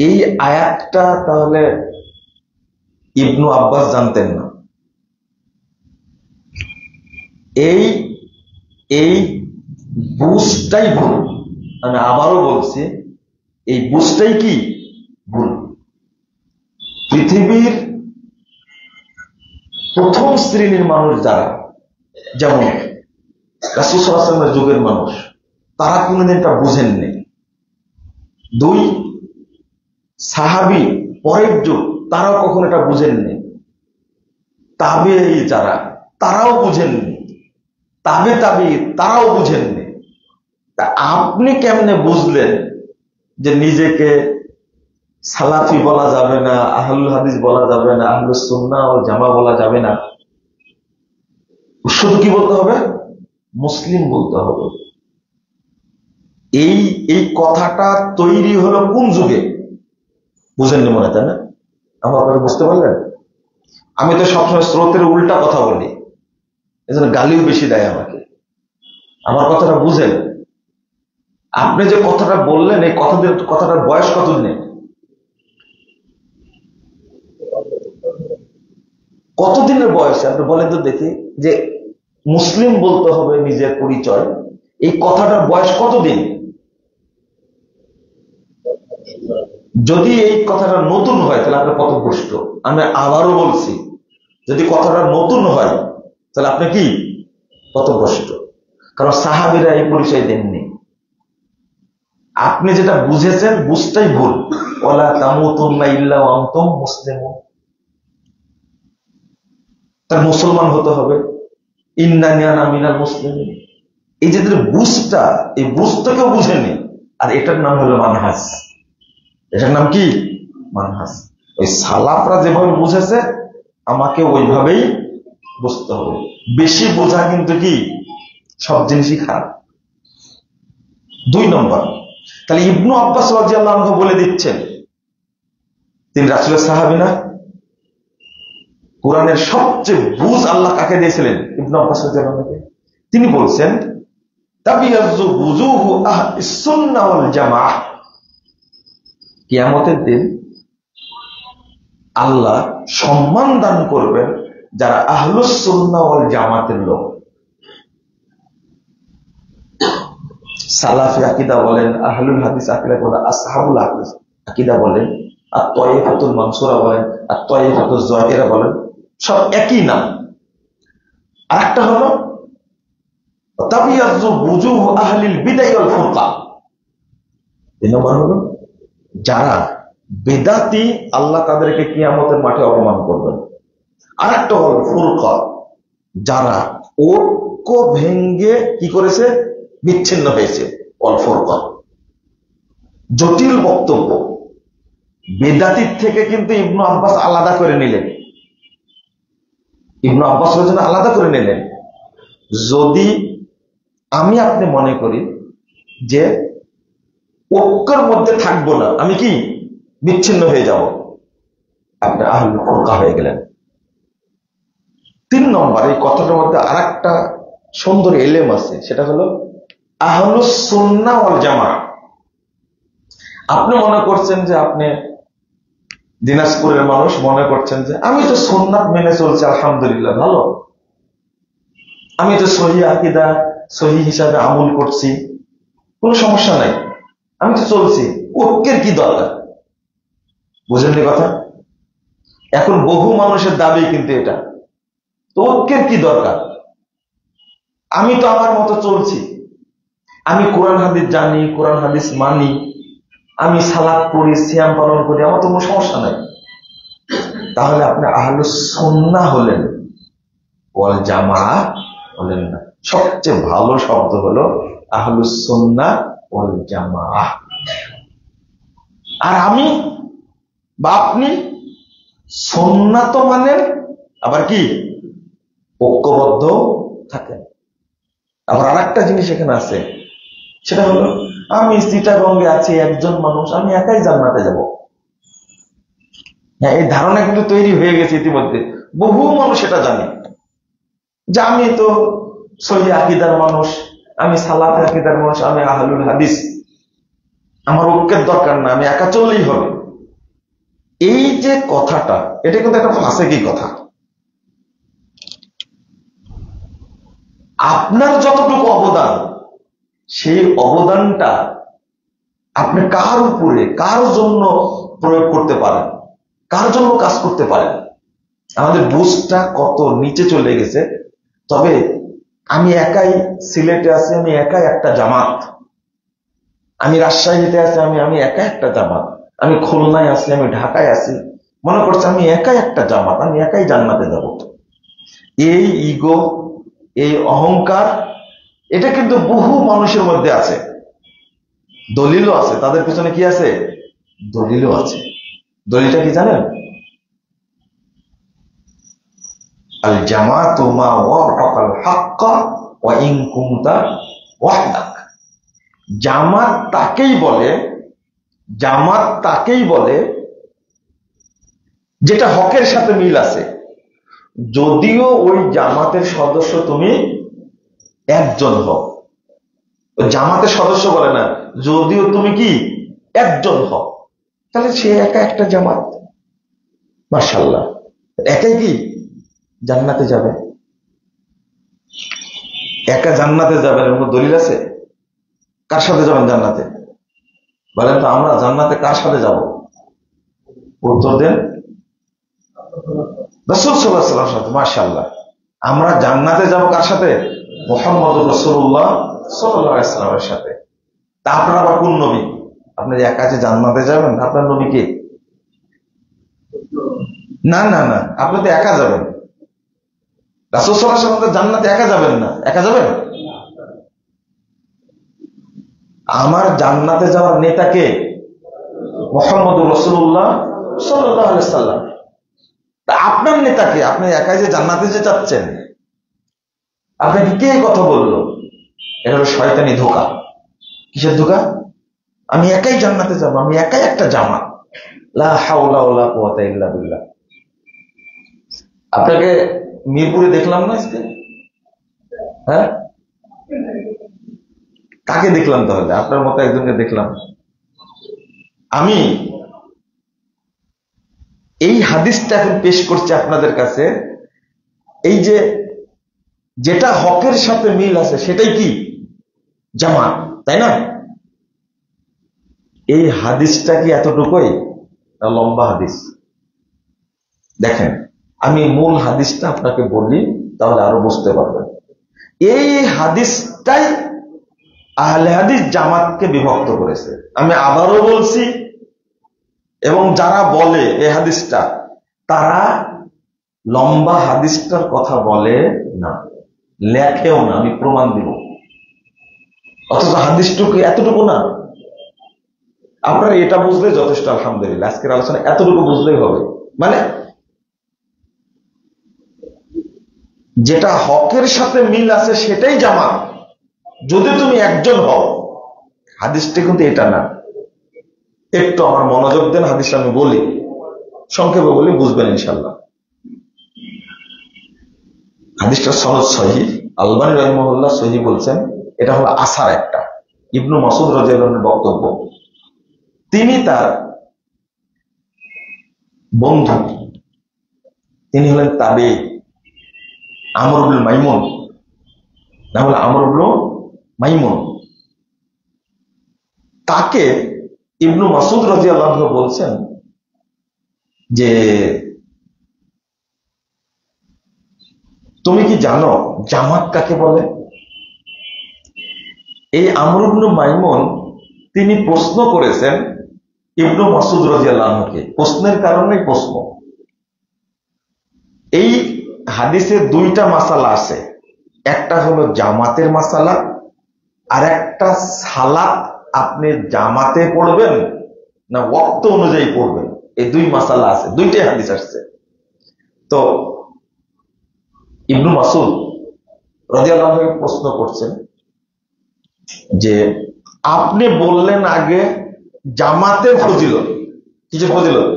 Speaker 1: এই আয়াতটা তাহলে ইবনু আব্বাস জানতেন না। এই বুঝটাই ভুল। আমি আবারও বলছি, এই বুঝটাই কি ভুল। পৃথিবীর প্রথম শ্রেণীর মানুষ যারা, যেমন রাসূল সাল্লাল্লাহু আলাইহি ওয়াসাল্লামের যুগের মানুষ, তারা কোনোদিন এটা বুঝেননি। দুই, সাহাবী পরের যুগ, তারাও কখনো এটা বুঝেননি। তাবেঈ যারা, তারাও বুঝেননি। তাবেঈ তারাও বুঝেননি। তা আপনি কেমনে বুঝলেন যে নিজেকে সালাফি বলা যাবে না, আহলুল হাদিস বলা যাবে না, আহলুস সুন্নাহ ওয়াল জামাআহ বলা যাবে না, শুধু কি বলতে হবে? মুসলিম বলতে হবে। এই কথাটা তৈরি হলো কোন যুগে? বুঝেননি মনে, তাই না? আমার কথা বুঝতে পারলেন? আমি তো সবসময় স্রোতের উল্টা কথা বলি, এজন্য গালিও বেশি দেয় আমাকে। আমার কথাটা বুঝেন। আপনি যে কথাটা বললেন, এই কথাটার বয়স কতদিন? কতদিনের বয়সে আপনি বলেন তো দেখি, যে মুসলিম বলতে হবে নিজের পরিচয়, এই কথাটার বয়স কতদিন? যদি এই কথাটা নতুন হয় তাহলে আপনি পথভ্রষ্ট। আমি আবারও বলছি, যদি কথাটা নতুন হয় তাহলে আপনি কি পথভ্রষ্ট। কারণ সাহাবীরা এই পরিচয় দেননি। আপনি যেটা বুঝেছেন বুঝতেই ভুল। ওয়ালা তামুতুন্না ইল্লা ওয়া আনতুম মুসলিমুন, তার মুসলমান হতে হবে। ইন্নানি আনা মিনাল মুসলিমিন, এই যে বুঝটা, এই বুঝটাকেও বুঝেনি। আর এটার নাম হলো মানহাজ। এটার নাম কি? মানহাজ। ওই সালাফরা যেভাবে বুঝেছে আমাকে ওইভাবেই বুঝতে হবে। বেশি বোঝা কিন্তু কি সব জিনিসই খারাপ। 2 নম্বর, তাহলে ইবনু আব্বাস রাদিয়াল্লাহু আনহু বলে দিচ্ছেন, তিনি রাসূলের সাহাবী না? কোরআনের সবচেয়ে বুঝ আল্লাহ কাকে দিয়েছিলেন? ইবনু আব্বাস রাদিয়াল্লাহু আনহুকে। তিনি বলছেন তাবিয়াযু বুজুহু আহলিস সুন্নাহ ওয়াল জামাআহ, কিয়ামতের দিন আল্লাহ সম্মান দান করবেন যারা আহলুস সুন্নাহ ওয়াল জামাতের লোক। সালাফি আকীদা বলেন, আহলুল হাদিস আকীদা বলেন, আসহাবুল হাদিস আকীদা বলেন, আর তায়েফাতুল মানসুরা বলেন, আর তায়েফাতুজ যাহিরা বলেন, সব একই নাম। আরেকটা হলো তাবিয়াযু বুজুহু আহলিল বিদআহ ওয়াল ফুরকা। 3 নম্বর হলো যারা বেদাতি, আল্লাহ তাদেরকে কিয়ামতের মাঠে অপমান করবেন। আরেকটা হলো ফুরকা, যারা ঐক্য ভেঙ্গে কি করেছে? বিচ্ছিন্ন হয়েছে। অল ফুরকা, জটিল বক্তব্য। বেদাতির থেকে কিন্তু ইবনু আব্বাস আলাদা করে নিলেন। ইবনু আব্বাস আলাদা করে নিলেন। যদি আমি আপনি মনে করি যে ঐক্যের মধ্যে থাকবো না, আমি কি বিচ্ছিন্ন হয়ে যাব, আপনি আহলুল ফুরকা হয়ে গেলেন। 3 নম্বর, এই কথাটার মধ্যে আরেকটা সুন্দর এলেম আছে, সেটা হলো আহলুস সুন্নাহ ওয়াল জামাআহ। আপনি মনে করছেন যে আপনি দিনাজপুরের মানুষ, মনে করছেন যে আমি তো সুন্নাত মেনে চলছি, আলহামদুলিল্লাহ ভালো, আমি তো সহি আকীদা সহি হিসাবে আমল করছি, কোনো সমস্যা নাই, আমি তো চলছি, ঐক্যের কি দরকার? বুঝেননি কথা? এখন বহু মানুষের দাবি কিন্তু এটা, তো ঐক্যের কি দরকার? আমি তো আমার মতো চলছি, আমি কোরআন হাদিস জানি, কোরআন হাদিস মানি, আমি সালাত পড়ি, সিয়াম পালন করি, আমার তো কোনো সমস্যা নাই। তাহলে আপনি আহলুস সুন্নাহ হলেন, ওয়াল জামাআহ হলেন না। সবচেয়ে ভালো শব্দ হলো আহলুস সুন্নাহ ওয়াল জামাআহ। আর আমি বা আপনি সুন্নাত মানেন, আবার কি ঐক্যবদ্ধ থাকেন। আবার আরেকটা জিনিস এখানে আছে, সেটা হলো আমি চিটাগঙ্গে আছি, একজন মানুষ, আমি একাই জান্নাতে যাব। হ্যাঁ, এই ধারণা কিন্তু তৈরি হয়ে গেছে ইতিমধ্যে। বহু মানুষ এটা জানে যে আমি তো সহি আকীদার মানুষ, আমি সালাফি আকীদার মানুষ, আমি আহলুল হাদিস, আমার ঐক্যের দরকার না, আমি একা চললেই হবে। এই যে কথাটা, এটা কিন্তু একটা ফাঁসেকি কথা। আপনার যতটুকু অবদান, সেই অবদানটা আপনি কার উপরে, কার জন্য প্রয়োগ করতে পারেন, কার জন্য কাজ করতে পারেন। আমাদের বুঝটা কত নিচে চলে গেছে। তবে আমি একাই সিলেটে আছি, আমি একাই একটা জামাত, আমি রাজশাহীতে আছি, আমি একাই একটা জামাত, আমি খুলনায় আছি, আমি ঢাকায় আছি, মনে করছি আমি একাই একটা জামাত, আমি একাই জান্নাতে যাব। এই ইগো, এই অহংকার, এটা কিন্তু বহু মানুষের মধ্যে আছে। দলিলও আছে, তাদের পিছনে কি আছে? দলিলও আছে। দলিলটা কি জানেন? আল জামাতু মা ওয়াফাকাল হাক্কা ওয়া ইন কুনতা ওয়াহদাক। জামাত তাকেই বলে যেটা হকের সাথে মিল আছে, যদিও ওই জামাতের সদস্য তুমি একজন হও। জামাতের সদস্য বলে না, যদিও তুমি কি একজন হও, তাহলে সে একা একটা জামাত। মাশাআল্লাহ, একাই কি জান্নাতে যাবে। একা জান্নাতে যাবেন, এর দলিল আছে? কার সাথে যাবেন জান্নাতে? বলেন তো, আমরা জান্নাতে কার সাথে যাব? উত্তর দেন। রাসূল সাল্লাল্লাহু আলাইহি ওয়াসাল্লামের সাথে। মাশাআল্লাহ, আমরা জান্নাতে যাব কার সাথে? মুহাম্মদুর রাসূলুল্লাহ সাল্লাল্লাহু আলাইহি ওয়াসাল্লামের সাথে। তা আপনার আবার কোন নবী? আপনি একা যে জান্নাতে যাবেন, আপনার নবী কে? না না না, আপনি তো একা যাবেন। রাসূল সাল্লাল্লাহু আলাইহি ওয়াসাল্লাম জান্নাতে একা যাবেন না। একা যাবেন? আমার জান্নাতে যাওয়ার নেতা কে? মুহাম্মদুর রাসূলুল্লাহ সাল্লাল্লাহু আলাইহি ওয়াসাল্লাম। তা আপনার নেতা কে? আপনি একাই যে জান্নাতে যে যাচ্ছেন, আপনাকে কে কথা বললো? এটা হলো শয়তানি ধোঁকা। কিসের ধোঁকা? আমি একাই জান্নাতে যাব, আমি একাই একটা জামাত। লা হাওলা ওয়ালা কুওয়াতা ইল্লা বিল্লাহ। আপনাকে মিরপুরে দেখলাম না আজকে? হ্যাঁ, কাকে দেখলাম তাহলে? আপনার মতো একজনকে দেখলাম। আমি এই হাদিসটা এখন পেশ করছি আপনাদের কাছে। এই যে যেটা হকের সাথে মিল আছে সেটাই কি? জামাত, তাই না? এই হাদিসটা কি এতটুকুই? লম্বা হাদিস। দেখেন, আমি মূল হাদিসটা আপনাকে বলি, তাহলে আরো বুঝতে পারবেন। এই হাদিসটাই আহলে হাদিস জামাতকে বিভক্ত করেছে। আমি আবারও বলছি, এবং যারা বলে এই হাদিসটা, তারা লম্বা হাদিসটার কথা বলে না, লেখেও না। আমি প্রমাণ দিব। অথচ হাদিসটুকু এতটুকু না। আপনারা এটা বুঝলে যথেষ্ট। আলহামদুলিল্লাহ, আজকের আলোচনা এতটুকু বুঝলেই হবে। মানে যেটা হকের সাথে মিল আছে সেটাই জামাত, যদি তুমি একজন হও। হাদিসটা কিন্তু এটা না। একটু আমার মনোযোগ দেন, হাদিসটা আমি বলি, সংক্ষেপে বলি, বুঝবেন ইনশাল্লাহ। হাদিসটা সনদ সহিহ, আলবানী রাহিমাহুল্লাহ সহিহ বলছেন। এটা হলো আসার একটা, ইবনু মাসউদ রাদিয়াল্লাহু আনহুর বক্তব্য। তিনি তার বন্ধু, তিনি হলেন তাবে আমর ইবনে মাইমুন, নাম হলো আমর ইবনে মাইমুন। তাকে ইবনু মাসউদ রাদিয়াল্লাহু আনহু বলছেন যে, তুমি কি জানো জামাত কাকে বলে? এই আমর ইবনে মাইমুন তিনি প্রশ্ন করেছেন ইবনু মাসউদ রাদিয়াল্লাহু আনহুকে। প্রশ্নের কারণেই প্রশ্ন। এই হাদিসে দুইটা মাসালা আছে। একটা হলো জামাতের মাসালা, আর একটা সালাত আপনি জামাতে পড়বেন না ওয়াক্ত অনুযায়ী পড়বেন। এই দুই মাসালা আছে, দুইটাই হাদিস আসছে। তো ইবনু মাসউদ রাদিয়াল্লাহু আনহু প্রশ্ন করছেন যে, আপনি বললেন আগে জামাতের ফজিলত। কিসের ফজিলত?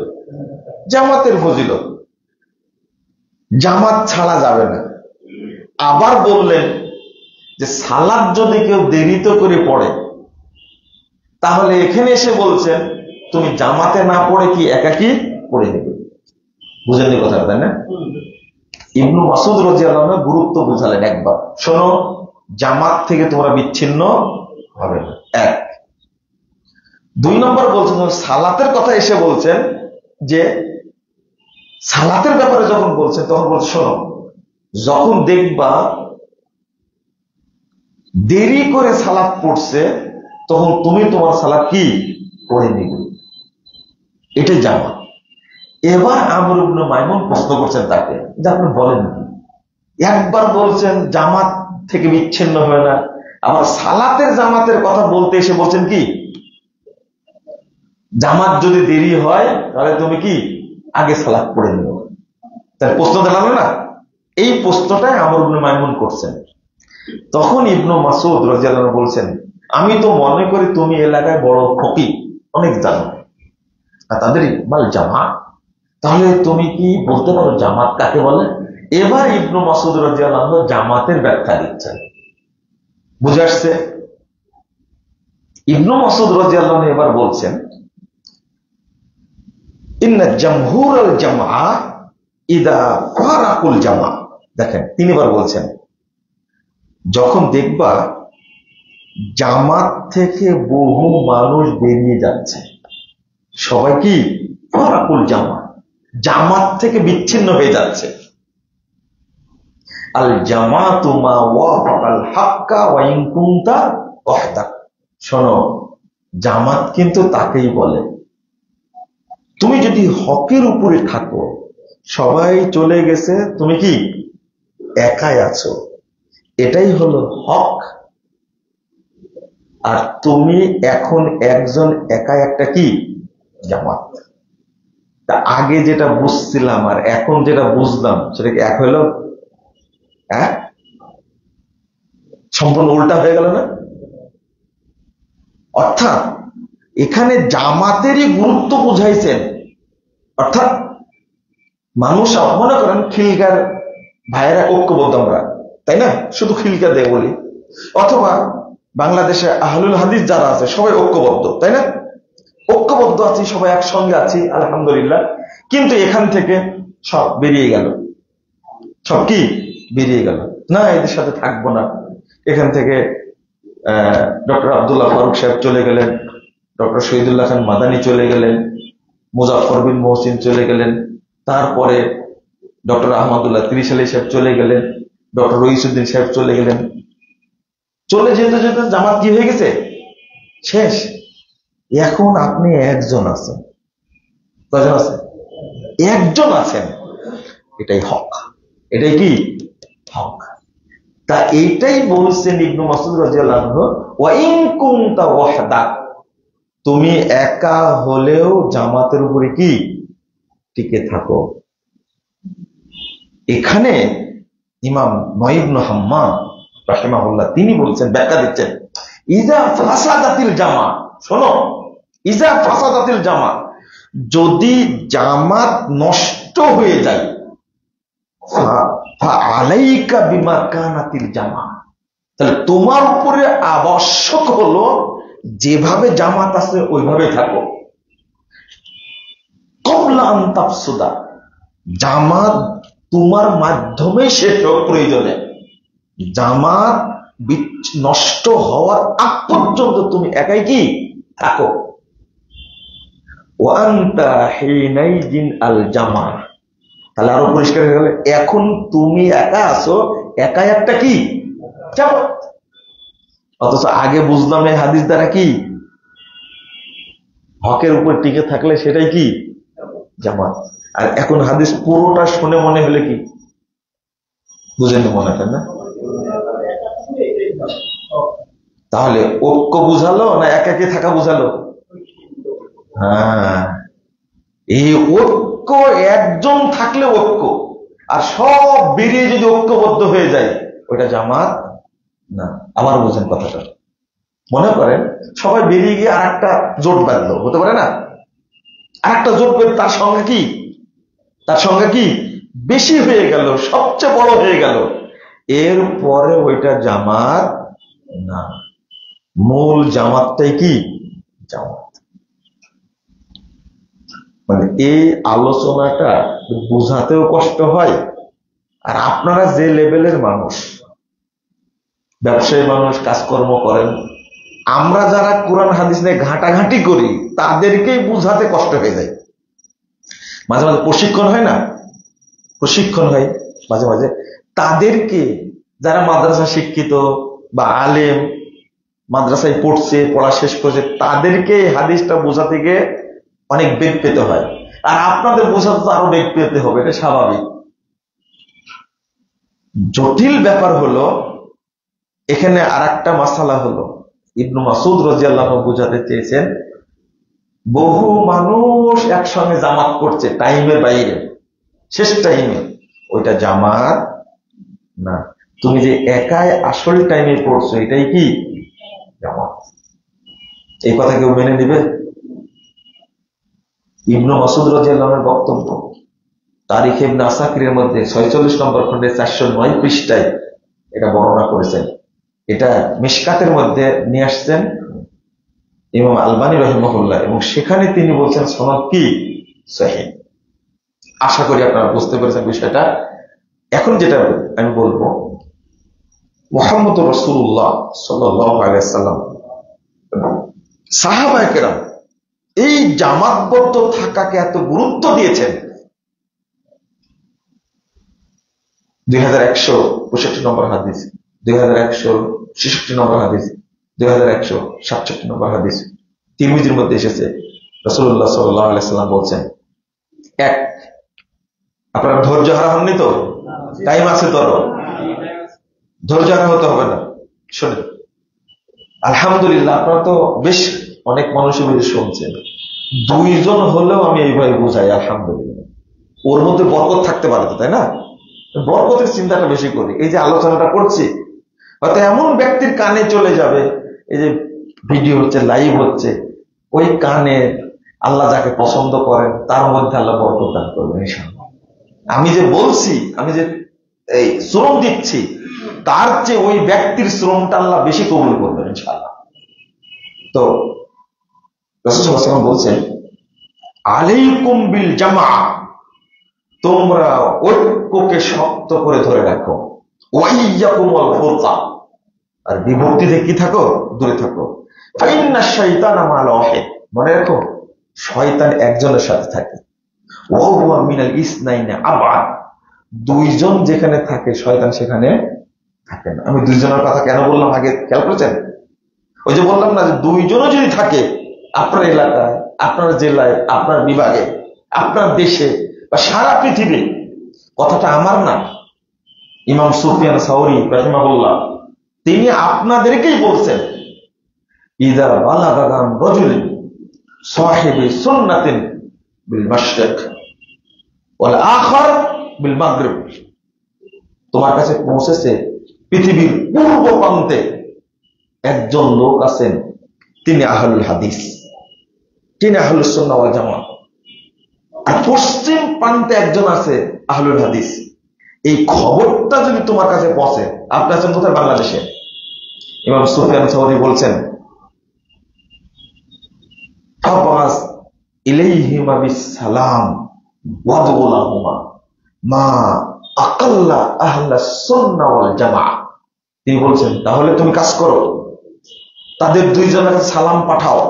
Speaker 1: জামাতের ফজিলত, জামাত ছাড়া যাবে না। আবার বললেন যে সালাত যদি কেউ দেরিতে করে পড়ে, তাহলে এখানে এসে বলছেন তুমি জামাতে না পড়ে কি একাকি পড়ে নেবে। বুঝেননি কথা, তাই না? ইবনু মাসউদ রাদিয়াল্লাহু আনহু গুরুত্ব বুঝালেন একবার, শোনো, জামাত থেকে তোমরা বিচ্ছিন্ন হবে না। এক। দুই নম্বর বলছেন, সালাতের কথা এসে বলছেন যে সালাতের ব্যাপারে যখন বলছেন তখন বলছে, শোনো, যখন দেখবা দেরি করে সালাত পড়ছে, তখন তুমি তোমার সালাত কি পড়ে নিবে। এটাই জামাত। এবার আমর ইবনে মাইমুন প্রশ্ন করছেন তাকে যে, আপনি বলেন কি? একবার বলছেন জামাত থেকে বিচ্ছিন্ন হয় না, আবার সালাতের জামাতের কথা বলতে এসে বলছেন কি জামাত যদি দেরি হয় তাহলে তুমি কি আগে সালাত পড়ে নিও। তার প্রশ্ন দিলাম না? এই প্রশ্নটাই আমর ইবনে মাইমুন করছেন। তখন ইবনু মাসউদ রাদিয়াল্লাহু আনহু বলছেন, আমি তো মনে করি তুমি এলাকায় বড় ফকিহ, অনেক জানো, আর তাদের ইকবাল জামাত, তাহলে তুমি কি বলতে পারো জামাত কাকে বলে? এবার ইবনু মাসউদ রাদিয়াল্লাহু আনহু জামাতের ব্যাখ্যা দিচ্ছেন। বুঝে আসছে? ইবনু মাসউদ রাদিয়াল্লাহু আনহু এবার বলছেন, ইন্না জামহুরাল জামআ ইদা ফারাকুল জামা। দেখেন, তিনি এবার বলছেন, যখন দেখবা জামাত থেকে বহু মানুষ বেরিয়ে যাচ্ছে, সবাই কি ফারাকুল জামা, জামাত থেকে বিচ্ছিন্ন হয়ে যাচ্ছে। আল জামাতু মা ওয়াফাকাল হাক্কা ওয়া ইন কুনতা ওয়াহদাক। শোনো, জামাত কিন্তু তাকেই বলে তুমি যদি হকের উপরে থাকো, সবাই চলে গেছে, তুমি কি একাই আছো, এটাই হলো হক। আর তুমি এখন একজন একা একটা কি জামাত। তা আগে যেটা বুঝছিলাম আর এখন যেটা বুঝলাম সেটা কি এক হইলো? হ্যাঁ, সম্পূর্ণ উল্টা হয়ে গেল না? অর্থাৎ এখানে জামাতেরই গুরুত্ব বুঝাইছেন। অর্থাৎ মানুষ মনে করেন খিলগার ভাইয়েরা ঐক্যবদ্ধ, আমরা তাই না, শুধু খিলকা দেয় বলি, অথবা বাংলাদেশে আহলুল হাদিস যারা আছে সবাই ঐক্যবদ্ধ, তাই না, ঐক্যবদ্ধ আছি, সবাই একসঙ্গে আছি আলহামদুলিল্লাহ। কিন্তু এখান থেকে সব বেরিয়ে গেল, সব কি বেরিয়ে গেল, না এদের সাথে থাকবো না। এখান থেকে ডক্টর আব্দুল্লাহ ফারুক সাহেব চলে গেলেন, ডক্টর শহীদুল্লাহ খান মাদানী চলে গেলেন, মুজাফফর বিন মহসিন চলে গেলেন, তারপরে ডক্টর আহমদুল্লাহ ত্রিশালী সাহেব চলে গেলেন, ডক্টর রইসুদ্দিন সাহেব চলে গেলেন। চলে যেতে যেতে জামাত কি হয়ে গেছে, শেষ। এখন আপনি একজন আছেন, কয়জন আছেন? একজন আছেন, এটাই হক, এটাই কি হক। তা এইটাই বলছেন ইবনু মাসউদ রাদিয়াল্লাহু আনহু, ওয়া ইন কুনতা ওয়াহদাক, তুমি একা হলেও জামাতের উপরে কি টিকে থাকো। এখানে ইমাম ইবনে হাম্মাম রাহিমাহুল্লাহ তিনি বলছেন, ব্যাখ্যা দিচ্ছেন, ইজা ফাসাদাতিল জামা, শোনো, ইজা ফাসাদাতিল জামা, যদি জামাত নষ্ট হয়ে যায়, আলাইকা বিমা কানাতিল জামা, তাহলে তোমার উপরে আবশ্যক হলো যেভাবে জামাত আছে ওইভাবে থাকো। কবলা আন তাফসুদা, জামাত তোমার মাধ্যমে শেষ হোক প্রয়োজনে, জামাত নষ্ট হওয়ার আগ পর্যন্ত তুমি একাই কি থাকো। ওয়া আনতা হিনাইজিন আল জামা, তাহলে আরো পরিষ্কার হয়ে গেল, এখন তুমি একা আছো, একাই একটা কি জামাত। অথচ আগে বুঝলাম এই হাদিস দ্বারা কি হকের উপর টিকে থাকলে সেটাই কি জামাত। আর এখন হাদিস পুরোটা শুনে মনে হলে কি বুঝেন মনে হয় না? তাহলে ঐক্য বুঝালো না একাকে থাকা বুঝালো? হ্যাঁ, এই ঐক্য একজন থাকলে ঐক্য, আর সব বেরিয়ে যদি ঐক্যবদ্ধ হয়ে যায় ওইটা জামাত না। আবার বুঝেন কথাটা, মনে করেন সবাই বেরিয়ে গিয়ে আর একটা জোট বাঁধলো, হতে পারে না, আর একটা জোট বেঁধে তার সঙ্গে কি বেশি হয়ে গেল, সবচেয়ে বড় হয়ে গেল, এরপরে ওইটা জামাত না। মূল জামাতটাই কি জামাত। মানে এই আলোচনাটা বুঝাতেও কষ্ট হয়। আর আপনারা যে লেভেলের মানুষ, ব্যবসায়ী মানুষ, কাজকর্ম করেন, আমরা যারা কোরআন হাদিস নিয়ে ঘাটাঘাটি করি তাদেরকেই বুঝাতে কষ্ট হয়ে যায়। মাঝে মাঝে প্রশিক্ষণ হয় না, প্রশিক্ষণ হয় মাঝে মাঝে, তাদেরকে যারা মাদ্রাসা শিক্ষিত বা আলেম, মাদ্রাসায় পড়ছে, পড়া শেষ করছে, তাদেরকে হাদিসটা বোঝাতে গিয়ে অনেক বেগ পেতে হয়। আর আপনাদের বোঝাতে তো আরো বেগ পেতে হবে, এটা স্বাভাবিক। জটিল ব্যাপার হলো এখানে আর একটা মাসালা হলো, ইবনু মাসউদ রাদিয়াল্লাহু আনহু বোঝাতে চেয়েছেন, বহু মানুষ একসঙ্গে জামাত করছে টাইমের বাইরে, শেষ টাইমে, ওইটা জামাত না। তুমি যে একাই আসল টাইমে পড়ছো এটাই কি জামাত। এই কথা কেউ মেনে নিবে? ইবনু মাসউদ রাদিয়াল্লাহু আনহুর বক্তব্য তারিখ ইবনে আসাকিরের মধ্যে 46 নম্বর খণ্ডে 409 পৃষ্ঠায় এটা বর্ণনা করেছেন। এটা মিশকাতের মধ্যে নিয়ে আসছেন ইমাম আলবানী রাহিমাহুল্লাহ, এবং সেখানে তিনি বলছেন সনদ কি সহিহ। আশা করি আপনারা বুঝতে পেরেছেন বিষয়টা। এখন যেটা আমি বলবো, মুহাম্মদুর রাসূলুল্লাহ সাল্লাল্লাহু আলাইহি ওয়াসাল্লাম, সাহাবায়ে কেরাম এই জামাতবদ্ধ থাকাকে এত গুরুত্ব দিয়েছেন। 2165 নম্বর হাদিস, 2166 নম্বর হাদিস, 2167 নম্বর হাদিস তিরমিজির মধ্যে এসেছে। রাসূলুল্লাহ সাল্লাল্লাহু আলাইহি সাল্লাম বলছেন, এক, আপনারা ধৈর্য হারা হননি তো? টাইম আছে তো? ধৈর্য হারা হতে হবে না। শোনেন, আলহামদুলিল্লাহ আপনারা তো বেশ অনেক মানুষের বেশ শুনছেন। দুইজন হলেও আমি এইভাবে বুঝাই আলহামদুলিল্লাহ, ওর মধ্যে বরকত থাকতে পারে তো, তাই না? বরকতের চিন্তাটা বেশি করি। এই যে আলোচনাটা করছি, হয়তো এমন ব্যক্তির কানে চলে যাবে, এই যে ভিডিও হচ্ছে, লাইভ হচ্ছে, ওই কানে আল্লাহ যাকে পছন্দ করেন তার মধ্যে আল্লাহ বরকত দান করবেন ইনশাআল্লাহ। আমি যে বলছি, আমি যে এই শ্রম দিচ্ছি, তার চেয়ে ওই ব্যক্তির শ্রমটা আল্লাহ বেশি কবুল করবেন ইনশাআল্লাহ। তো রাসূল সাল্লাল্লাহু আলাইহি ওয়াসাল্লাম বলছেন, আলাইকুম বিল জামা, তোমরা ঐক্যকে শক্ত করে ধরে রাখো, ওয়াইয়াকুমুল ফুরকা, আর বিভক্তি থেকে কি থাকো? দূরে থাকো। ফাইন্না শাইতানা মা'আল ওয়াহিদ, মনে রাখো শয়তান একজনের সাথে থাকে। ওয়া হুয়া মিনাল ইসনাইনি আবআদ, দুইজন যেখানে থাকে শয়তান সেখানে থাকে না। আমি দুইজনের কথা কেন বললাম আগে খেয়াল করেছেন? ওই যে বললাম না, যে দুইজনও যদি থাকে আপনার এলাকায়, আপনার জেলায়, আপনার বিভাগে, আপনার দেশে বা সারা পৃথিবী, কথাটা আমার না, ইমাম সুফিয়ান সাউরি রাহিমাহুল্লাহ তিনি আপনাদেরকেই বলছেন, ইযা বালাগা গান রাজুলিন সাহিবি সুন্নাতিন বিল মাশরিক ওয়াল আখার বিল মাগরিব, তোমার কাছে পৌঁছেছে পৃথিবীর পূর্ব প্রান্তে একজন লোক আছেন, তিনি আহলুল হাদিস, তিনি আহলুস সুন্নাহ ওয়াল জামাত, আর পশ্চিম প্রান্তে একজন আছে আহলুল হাদিস। এই খবরটা যদি তোমার কাছে পৌঁছে, আপনি আছেন কোথায়? বাংলাদেশে। ইমাম সুফিয়ান সাউরি বলছেন, ফাবাস ইলাইহিমা বিসসালাম ওয়াদউ লাহুমা মা আকাল্লা আহলাস সুন্নাহ ওয়াল জামাআহ। তিনি বলছেন, তাহলে তুমি কাজ করো, তাদের দুইজনের কাছে সালাম পাঠাও।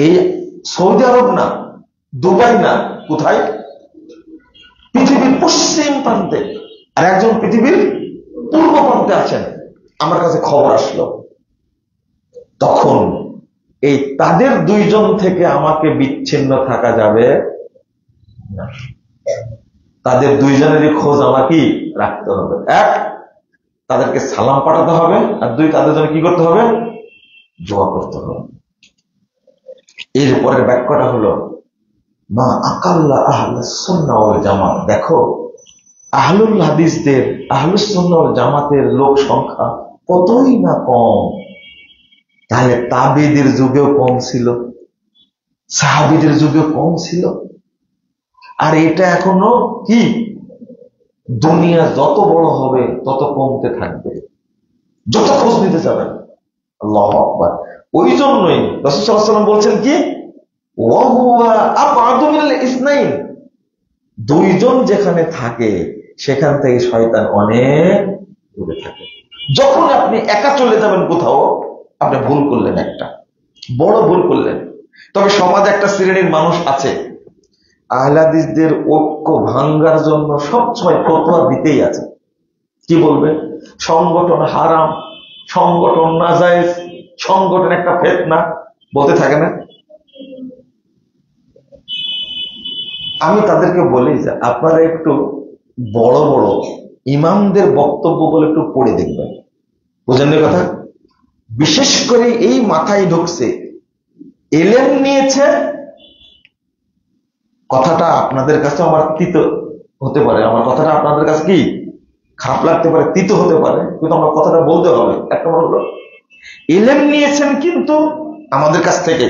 Speaker 1: এই সৌদি আরব না, দুবাই না, কোথায়? পৃথিবীর পশ্চিম প্রান্তে, আর একজন পৃথিবীর পূর্ব প্রান্তে আছেন। আমার কাছে খবর আসলো, তখন এই তাদের দুইজন থেকে আমাকে বিচ্ছিন্ন থাকা যাবে না। তাদের দুইজনেরই খোঁজ আমাকে রাখতে হবে। এক, তাদেরকে সালাম পাঠাতে হবে, আর দুই, তাদের জন্য কি করতে হবে? দোয়া করতে হবে। এরপরের বাক্যটা হলো মা আকাল্লা আহলাস সুন্নাহ ওয়াল জামাত। দেখো আহলুল হাদিসদের, আহলুস সুন্নাহ ওয়াল জামাতের লোক সংখ্যা কতই না কম। তাহলে তাবেঈদের যুগেও কম ছিল, সাহাবীদের যুগেও কম ছিল, আর এটা এখনো কি, দুনিয়া যত বড় হবে তত কমতে থাকবে, যত খোঁজ নিতে যাবেন। আল্লাহু আকবার। ওই জন্যই রাসূল সাল্লাল্লাহু আলাইহি ওয়াসাল্লাম বলছেন কি, ওয়া হুয়া আবআদু মিনাল ইসনাইন, দুইজন যেখানে থাকে সেখান থেকে শয়তান অনেক দূরে থাকে। যখন আপনি একা চলে যাবেন কোথাও, আপনি ভুল করলেন, একটা বড় ভুল করলেন। তবে সমাজে একটা শ্রেণীর মানুষ আছে, আহলে হাদিসদের ঐক্য ভাঙ্গার জন্য সবসময় ফতোয়া দিতেই আছে। কি বলবে? সংগঠন হারাম, সংগঠন নাজায়েজ, সংগঠন একটা ফিতনা, বলতে থাকে না? আমি তাদেরকে বলি যে আপনারা একটু বড় বড় ইমামদের বক্তব্যগুলো একটু পড়ে দেখবেন, বুঝলেন কথা? বিশেষ করে এই মাথায় ঢুকছে, এলেম নিয়েছে, কথাটা আপনাদের কাছে আমার তিত হতে পারে, আমার কথাটা আপনাদের কাছে কি খারাপ লাগতে পারে, তিত হতে পারে, কিন্তু আমার কথাটা বলতে হবে। এক নম্বর হলো, এলেম নিয়েছেন কিন্তু আমাদের কাছ থেকে,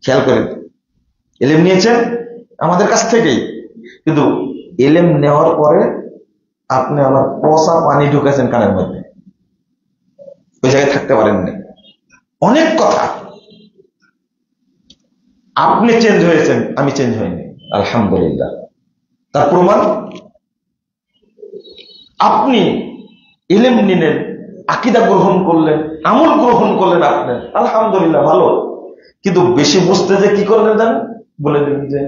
Speaker 1: খেয়াল করেন, এলেম নিয়েছেন আমাদের কাছ থেকেই, কিন্তু এলেম নেওয়ার পরে আপনি আবার পচা পানি ঢুকেছেন কানের মধ্যে, ওই জায়গায় থাকতে পারেন না। অনেক কথা, আপনি চেঞ্জ হয়েছেন, আমি চেঞ্জ হইনি, আলহামদুলিল্লাহ। তার প্রমাণ, আপনি ইলম নিলেন, আকীদা গ্রহণ করলেন, আমল গ্রহণ করলেন, আপনি আলহামদুলিল্লাহ ভালো, কিন্তু বেশি বুঝতে যে কি করলেন জানেন, বলে দিলেন যে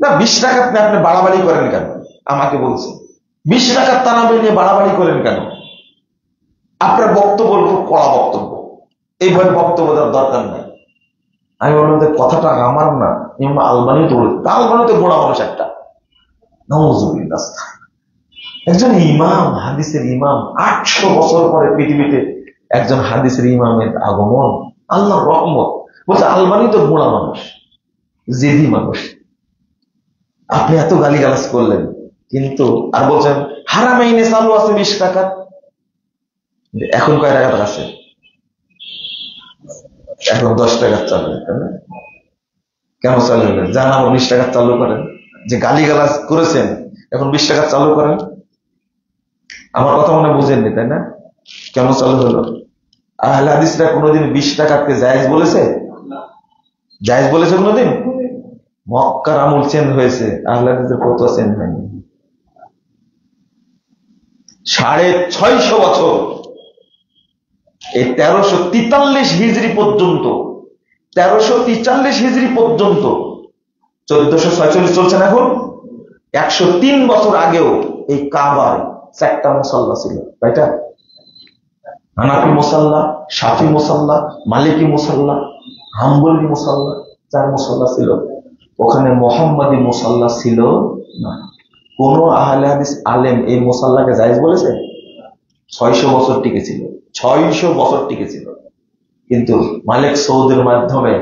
Speaker 1: না 20 টাকা আপনি বাড়াবাড়ি করেন কেন, আমাকে বলছে 20 টাকার তারাবি নিয়ে বাড়াবাড়ি করেন কেন, আপনার বক্তব্য খুব কড়া বক্তব্য, এইভাবে বক্তব্য দেওয়ার দরকার নাই। আমি বললাম যে কথাটা আমার না, ইমাম আলবানি তো বলে, আলবানি তো গোড়া মানুষ একটা, নাউযুবিল্লাহ, একজন ইমাম, হাদিসের ইমাম, 800 বছর পরে পৃথিবীতে একজন হাদিসের ইমামের আগমন, আল্লাহর রহমত। বলছে আলবানি তো গোড়া মানুষ, জেদি মানুষ, আপনি এত গালিগালাজ করলেন, কিন্তু আর বলছেন হারামাইনে চালু আছে 20 টাকা, এখন কয় টাকা আছে? এখন 10 টাকা চালু। কেন চালু হলেন? জানা 19 টাকা চালু করেন, যে গালিগালাজ করেছেন এখন 20 টাকা চালু করেন। আমার কথা মনে বুঝেননি, তাই না? কেন চালু হলো? আহলে হাদিসরা কোনোদিন 20 টাকাকে জায়েজ বলেছে? জায়েজ বলেছে কোনোদিন? মক্কার আমল চেঞ্জ হয়েছে, আহলে হাদিসের ফতোয়া চেঞ্জ হয়নি। 650 বছর, এই 1343 হিজরি পর্যন্ত, 1343 হিজরি পর্যন্ত, 1446 চলছেন এখন, 103 বছর আগেও এই কাবার 4টা মুসাল্লা ছিল, তাইটা? হানাফি মুসাল্লা, শাফি মুসাল্লা, মালিকি মুসাল্লা, হাম্বলি মুসাল্লা, 4 মুসাল্লা ছিল। ওখানে মোহাম্মদী মুসাল্লা ছিল না। কোন আহলে হাদিস আলেম এই মুসাল্লাকে জায়েজ বলেছে? 600 বছর টিকেছিল, 600 বছর টিকেছিল। কিন্তু মালিক সৌদের মাধ্যমে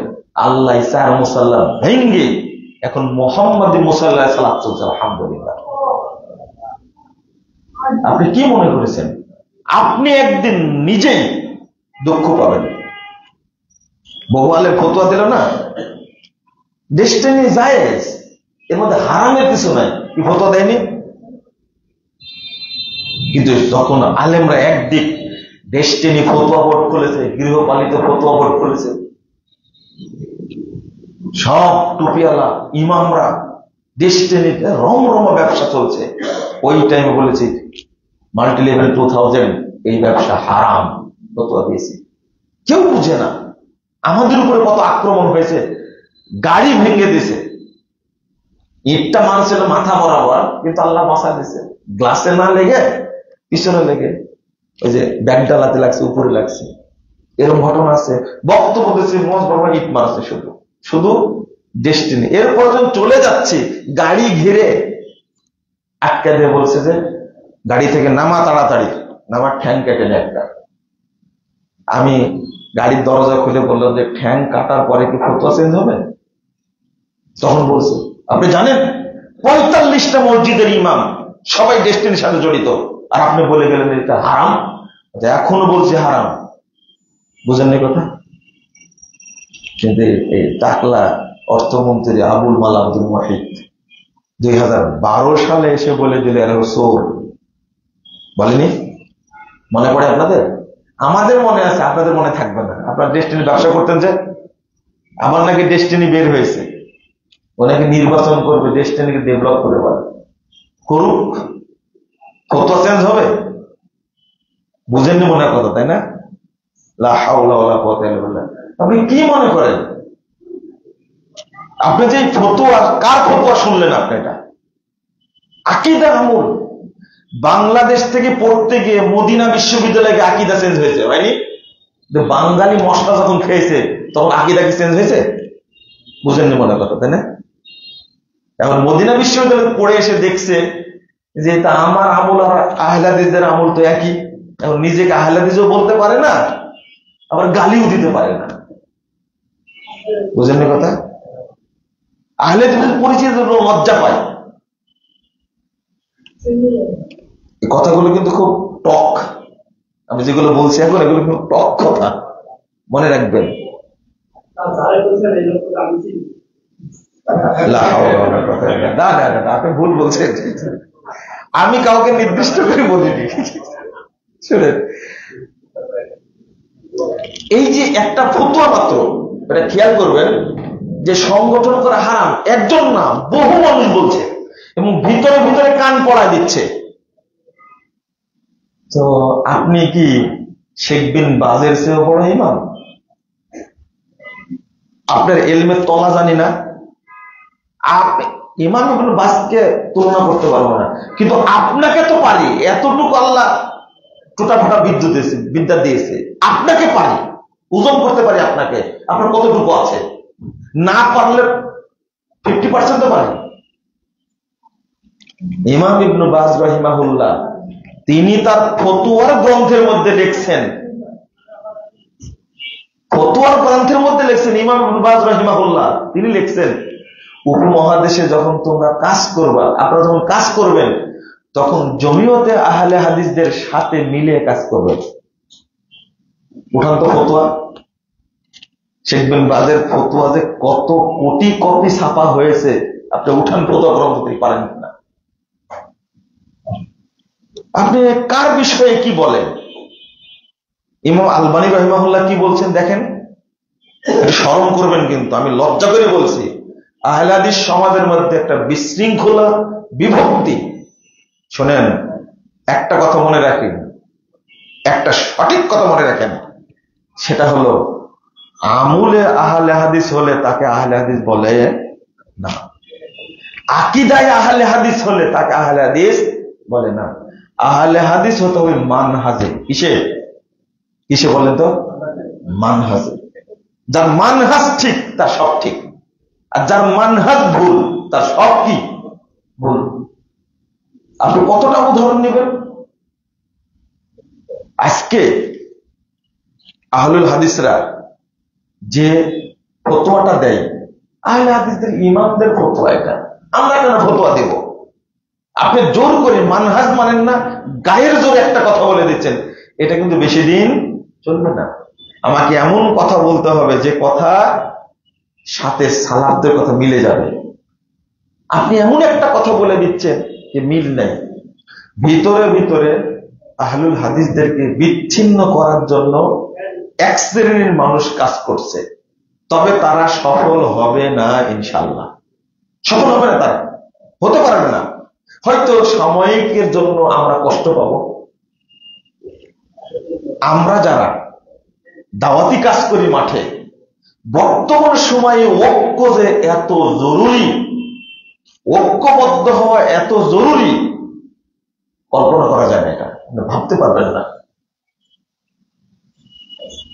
Speaker 1: আল্লাহ 4 মুসাল্লা ভেঙ্গে এখন মোহাম্মদী মুসাল্লা সালাত চলছে, আলহামদুলিল্লাহ। আপনি কি মনে করেছেন আপনি একদিন নিজেই দুঃখ পাবেন? বহু আলেম ফতোয়া দিল না, ডেস্টিনি জায়েজ, এর মধ্যে হারামের কিছু নাই, কি ফতোয়া দেয়নি? কিন্তু যখন আলেমরা একদিক ডেস্টিনি ফতোয়া বোর্ড খুলেছে, গৃহপালিত ফতোয়া বোর্ড খুলেছে, সব টুপিওয়ালা ইমামরা ডেস্টিনিতে রমরমা ব্যবসা চলছে, ওই টাইমে বলেছি মাল্টি লেভেল 2000 এই ব্যবসা হারাম, ফতোয়া দিয়েছে। কেউ বুঝে না আমাদের উপরে কত আক্রমণ হয়েছে, গাড়ি ভেঙে দিয়েছে, ইটটা মারছিল মাথা বরাবর, কিন্তু আল্লাহ বাঁচা দিয়েছে, গ্লাসে না লেগে পিছনে লেগে ওই যে ব্যাগডালাতে লাগছে, উপরে লাগছে, এরকম ঘটনা আছে। বক্তব্য দিচ্ছে মজ বাবা ইট মারছে, শুধু শুধু ডেস্টিনি। এরপর যখন চলে যাচ্ছে গাড়ি ঘিরে আটকা দিয়ে বলছে যে গাড়ি থেকে নামা, তাড়াতাড়ি নামার, ঠ্যাং কেটে নেয় একটা। আমি গাড়ির দরজা খুলে বললাম যে ঠ্যাং কাটার পরে কি ফতোয়া চেঞ্জ হবে? তখন বলছে আপনি জানেন 45টা মসজিদের ইমাম সবাই ডেস্টিনির সাথে জড়িত, আর আপনি বলে গেলেন এটা হারাম। এখনো বলছে হারাম, বুঝেননি কথা? কিন্তু এই টাকলা অর্থমন্ত্রী আবুল মাল আব্দুল ওয়াহিদ 2012 সালে এসে বলে দিলে সোর, বলেনি? মনে পড়ে আপনাদের? আমাদের মনে আছে, আপনাদের মনে থাকবে না। আপনার ডেস্টিনি ব্যবসা করতেন যে, আমার নাকি ডেস্টিনি বের হয়েছে, ও নাকি নির্বাচন করবে, ডেস্টিনিকে ডেভেলপ করে বলে করুক, কত চেঞ্জ হবে? বুঝেননি মনে কথা, তাই না? লা হাওলা ওয়ালা কুওয়াতা ইল্লা বিল্লাহ। আপনি কি মনে করেন আপনি যে ফতোয়া, কার ফতোয়া শুনলেন আপনি? এটা আকীদা আমল। বাংলাদেশ থেকে পড়তে গিয়ে মদিনা বিশ্ববিদ্যালয়ে আকীদা চেঞ্জ হয়েছে, হয়নি? বাঙালি মশলা যখন খেয়েছে তখন আকীদা কি চেঞ্জ হয়েছে? বুঝেননি মনে কথা, তাই না? এখন মদিনা বিশ্ববিদ্যালয়ে পড়ে এসে দেখছে যে এটা আমার আমল আর আহলে হাদিসদের আমল তো একই। এখন নিজেকে আহলে হাদিসও বলতে পারে না, আবার গালিও দিতে পারে না। বুঝেননি কথা? আহলে হাদিসের পরিচয় লজ্জা পায়। এই কথাগুলো কিন্তু খুব টক, আমি যেগুলো বলছি এখন এগুলো খুব টক কথা, মনে রাখবেন। আপনি ভুল বলছেন, আমি কাউকে নির্দিষ্ট করে বলিনি। শুনেন, এই যে একটা ফতোয়া মাত্র, এটা খেয়াল করবেন যে সংগঠন করা হারাম, একজন না বহু মানুষ বলছে এবং ভিতরে ভিতরে কান পড়া দিচ্ছে। তো আপনি কি শেখ বিন বাজের চেয়েও বড় ইমাম? আপনার এলমের তলা জানি না, আপনি ইমাম ইবনে বাজকে তুলনা করতে পারবো না, কিন্তু আপনাকে তো পারি। এতটুকু আল্লাহ টুটা ফাটা বিদ্যা দিয়েছে, আপনাকে পারি, ওজন করতে পারি আপনাকে। আপনার কতটুকু আছে? না পারলে 50% তো পারি। ইমাম ইবনে বাজ রাহিমাহুল্লাহ তিনি তার ফতোয়ার গ্রন্থের মধ্যে লিখছেন, ইমাম ইবনে বাজ রাহিমাহুল্লাহ তিনি লিখছেন, উপমহাদেশে যখন তোমরা কাজ করবা, আপনারা যখন কাজ করবেন তখন জমিয়তে আহলে হাদিসদের সাথে মিলে কাজ করবেন। উঠান তো ফতোয়া, শেখ বিন বাজের ফতোয়া যে কত কোটি কপি ছাপা হয়েছে, আপনি উঠান ফতোয়া গ্রন্থ থেকে পারেন না। আপনি কার বিষয়ে কি বলেন? ইমাম আলবানী রাহিমাহুল্লাহ কি বলছেন দেখেন, স্মরণ করবেন, কিন্তু আমি লজ্জা করে বলছি, আহলে হাদিস সমাজের মধ্যে একটা বিশৃঙ্খলা, বিভক্তি। শোনেন, একটা কথা মনে রাখেন, একটা সঠিক কথা মনে রাখেন, সেটা হলো আমলে আহলে হাদিস হলে তাকে আহলে হাদিস বলে না, আকীদায় আহলে হাদিস হলে তাকে আহলে হাদিস বলে না। আহলে হাদিস হতে হবে মানহাজে। কিসে বলেন তো? মানহাজে। যার মানহাজ ঠিক তার সব ঠিক, আর যার মানহাজ ভুল তার সব কি ভুল। আপনি কতটা উদাহরণ নেবেন? আজকে আহলুল হাদিসরা যে ফতোয়াটা দেয়, আহলে হাদিসদের ইমামদের ফতোয়া, এটা আমরা কেন ফতোয়া দেব? আপনি জোর করে মানহাজ মানেন না, গায়ের জোরে একটা কথা বলে দিচ্ছেন, এটা কিন্তু বেশি দিন চলবে না। আমাকে এমন কথা বলতে হবে যে কথা সাথে সালাফদের কথা মিলে যাবে। আপনি এমন একটা কথা বলে দিচ্ছেন যে মিল নেই। ভিতরে ভিতরে আহলুল হাদিসদেরকে বিচ্ছিন্ন করার জন্য এক শ্রেণীর মানুষ কাজ করছে, তবে তারা সফল হবে না ইনশাআল্লাহ। সফল হবে না, তারা হতে পারবে না। হয়তো সাময়িকের জন্য আমরা কষ্ট পাব। আমরা যারা দাওয়াতি কাজ করি মাঠে, বর্তমান সময়ে ঐক্য যে এত জরুরি, ঐক্যবদ্ধ হওয়া এত জরুরি, কল্পনা করা যায় না, এটা ভাবতে পারবেন না।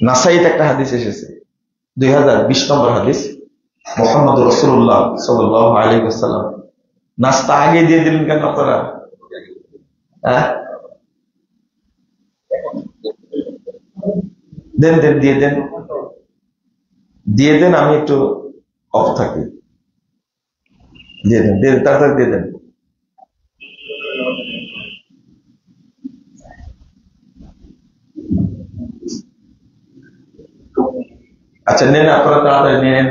Speaker 1: নাসাইতে একটা হাদিস এসেছে, 2020 নম্বর হাদিস, মুহাম্মদ রাসূলুল্লাহ সাল্লাল্লাহু আলাইহি ওয়াসাল্লাম। নাস্তা আগে দিয়ে দিলেন কেন আপনারা? দেন দেন, দিয়ে দেন, আমি একটু অফ থাকি, দিয়ে দেন, তাড়াতাড়ি দিয়ে দেন। আচ্ছা নেন, আপনারা তাড়াতাড়ি নেন।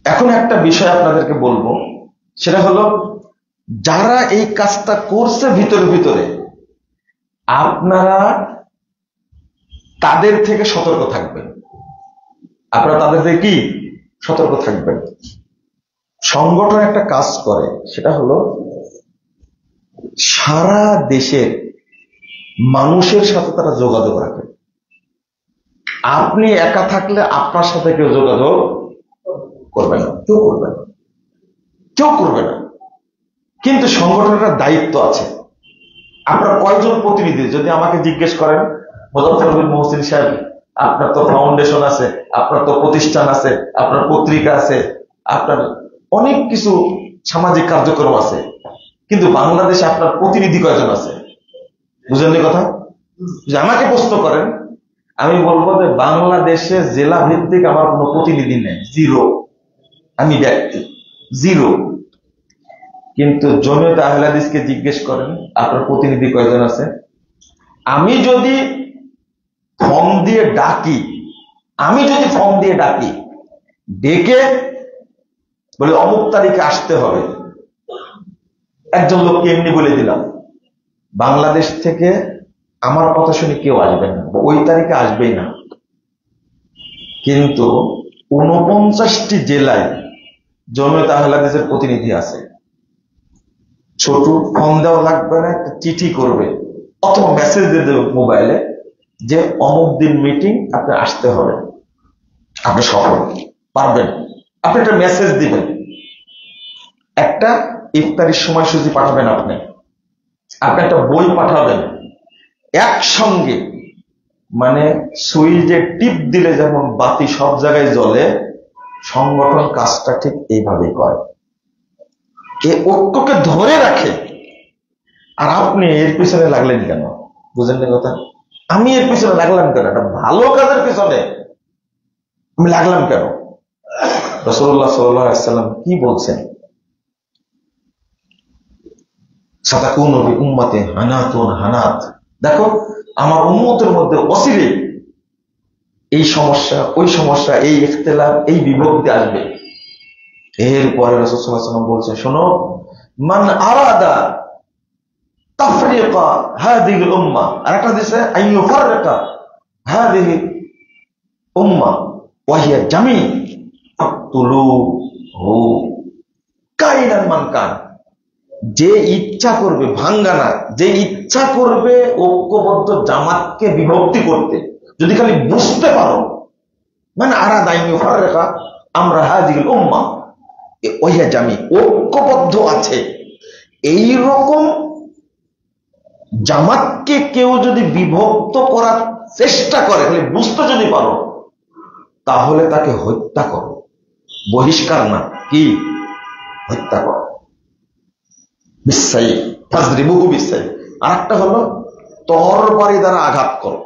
Speaker 1: এখন একটা বিষয় আপনাদেরকে বলবো, সেটা হলো যারা এই কাজটা করছে ভিতরে ভিতরে, আপনারা তাদের থেকে সতর্ক থাকবেন। আপনারা তাদের থেকে কি সতর্ক থাকবেন? সংগঠন একটা কাজ করে, সেটা হলো সারা দেশের মানুষের সাথে তারা যোগাযোগ রাখে। আপনি একা থাকলে আপনার সাথে কেউ যোগাযোগ করবে না, কেউ করবে না। কিন্তু সংগঠনের দায়িত্ব আছে। আপনার কয়জন প্রতিনিধি যদি আমাকে জিজ্ঞেস করেন, মোজাফফর বিন মহসিন সাহেব, আপনার তো ফাউন্ডেশন আছে, আপনার তো প্রতিষ্ঠান আছে, আপনার পত্রিকা আছে, আপনার অনেক কিছু সামাজিক কার্যক্রম আছে, কিন্তু বাংলাদেশে আপনার প্রতিনিধি কয়জন আছে? বুঝলেন কথা? যে আমাকে প্রশ্ন করেন, আমি বলবো যে বাংলাদেশে জেলা ভিত্তিক আমার কোনো প্রতিনিধি নেই, জিরো। আমি ব্যক্তি জিরো। কিন্তু জমিয়তে আহলে হাদিসকে জিজ্ঞেস করেন আপনার প্রতিনিধি কয়জন আছে? আমি যদি ফর্ম দিয়ে ডাকি, ডেকে বলে অমুক তারিখে আসতে হবে, একজন লোককে এমনি বলে দিলাম, বাংলাদেশ থেকে আমার কথা শুনে কেউ আসবে না, ওই তারিখে আসবেই না। কিন্তু 49টি জেলায় জমিয়তে আহলে হাদিসের প্রতিনিধি আছে। ছোট ফোন দেওয়া লাগবে না, একটা চিঠি করবে অথবা মেসেজ দিয়ে দেবে মোবাইলে যে অমুক দিন মিটিং, আপনি আসতে হবে, আপনি সফল পারবেন। আপনি একটা মেসেজ দিবেন, একটা ইফতারির সময়সূচি পাঠাবেন, আপনি একটা বই পাঠাবেন, একসঙ্গে মানে সুইচে টিপ দিলে যেমন বাতি সব জায়গায় জ্বলে, সংগঠন কাজটা ঠিক এইভাবেই করে, এ ঐক্যকে ধরে রাখে। আর আপনি এর পিছনে লাগলেন কেন? বুঝেন না কথা? আমি এর পিছনে লাগলাম কেন? একটা ভালো কাজের পিছনে আমি লাগলাম কেন? রাসূলুল্লাহ সাল্লাল্লাহু আলাইহি ওয়াসাল্লাম কি বলছেন? সাতাকুনু বি উম্মতি হানাতুন হানাত। দেখো, আমার উম্মতের মধ্যে অচিরে এই সমস্যা, ওই সমস্যা, এই ইখতিলাফ, এই বিভক্তি আসবে। এরপরে রাসূল সাল্লাল্লাহু আলাইহি ওয়াসাল্লাম বলছেন, শোনো, মান আরাদা তাফরিকা হাদিহিল উম্মাহ, আর একটা দিছে আইয়ুফাররিকা হাদিহি উম্মাহ ওয়া হিয়া জামি ফাকতুলুহু কাইনান মান কান। যে ইচ্ছা করবে, ভাঙ্গানা, যে ইচ্ছা করবে ঐক্যবদ্ধ জামাতকে বিভক্তি করতে, যদি খালি বুঝতে পারো, মানে আরাদা আইয়ুফাররিকা আমরা হাদিহিল উম্মাহ ওয়া হিয়া জামি, ঐক্যবদ্ধ আছে, এই রকম জামাতকে কেউ যদি বিভক্ত করার চেষ্টা করে, বুঝতে যদি পারো, তাহলে তাকে হত্যা করো। বহিষ্কার না, কি হত্যা করো। বিসাইফ ফাজরিবুহু বিসাইফ। আর একটা হলো তরবারি দ্বারা আঘাত করো।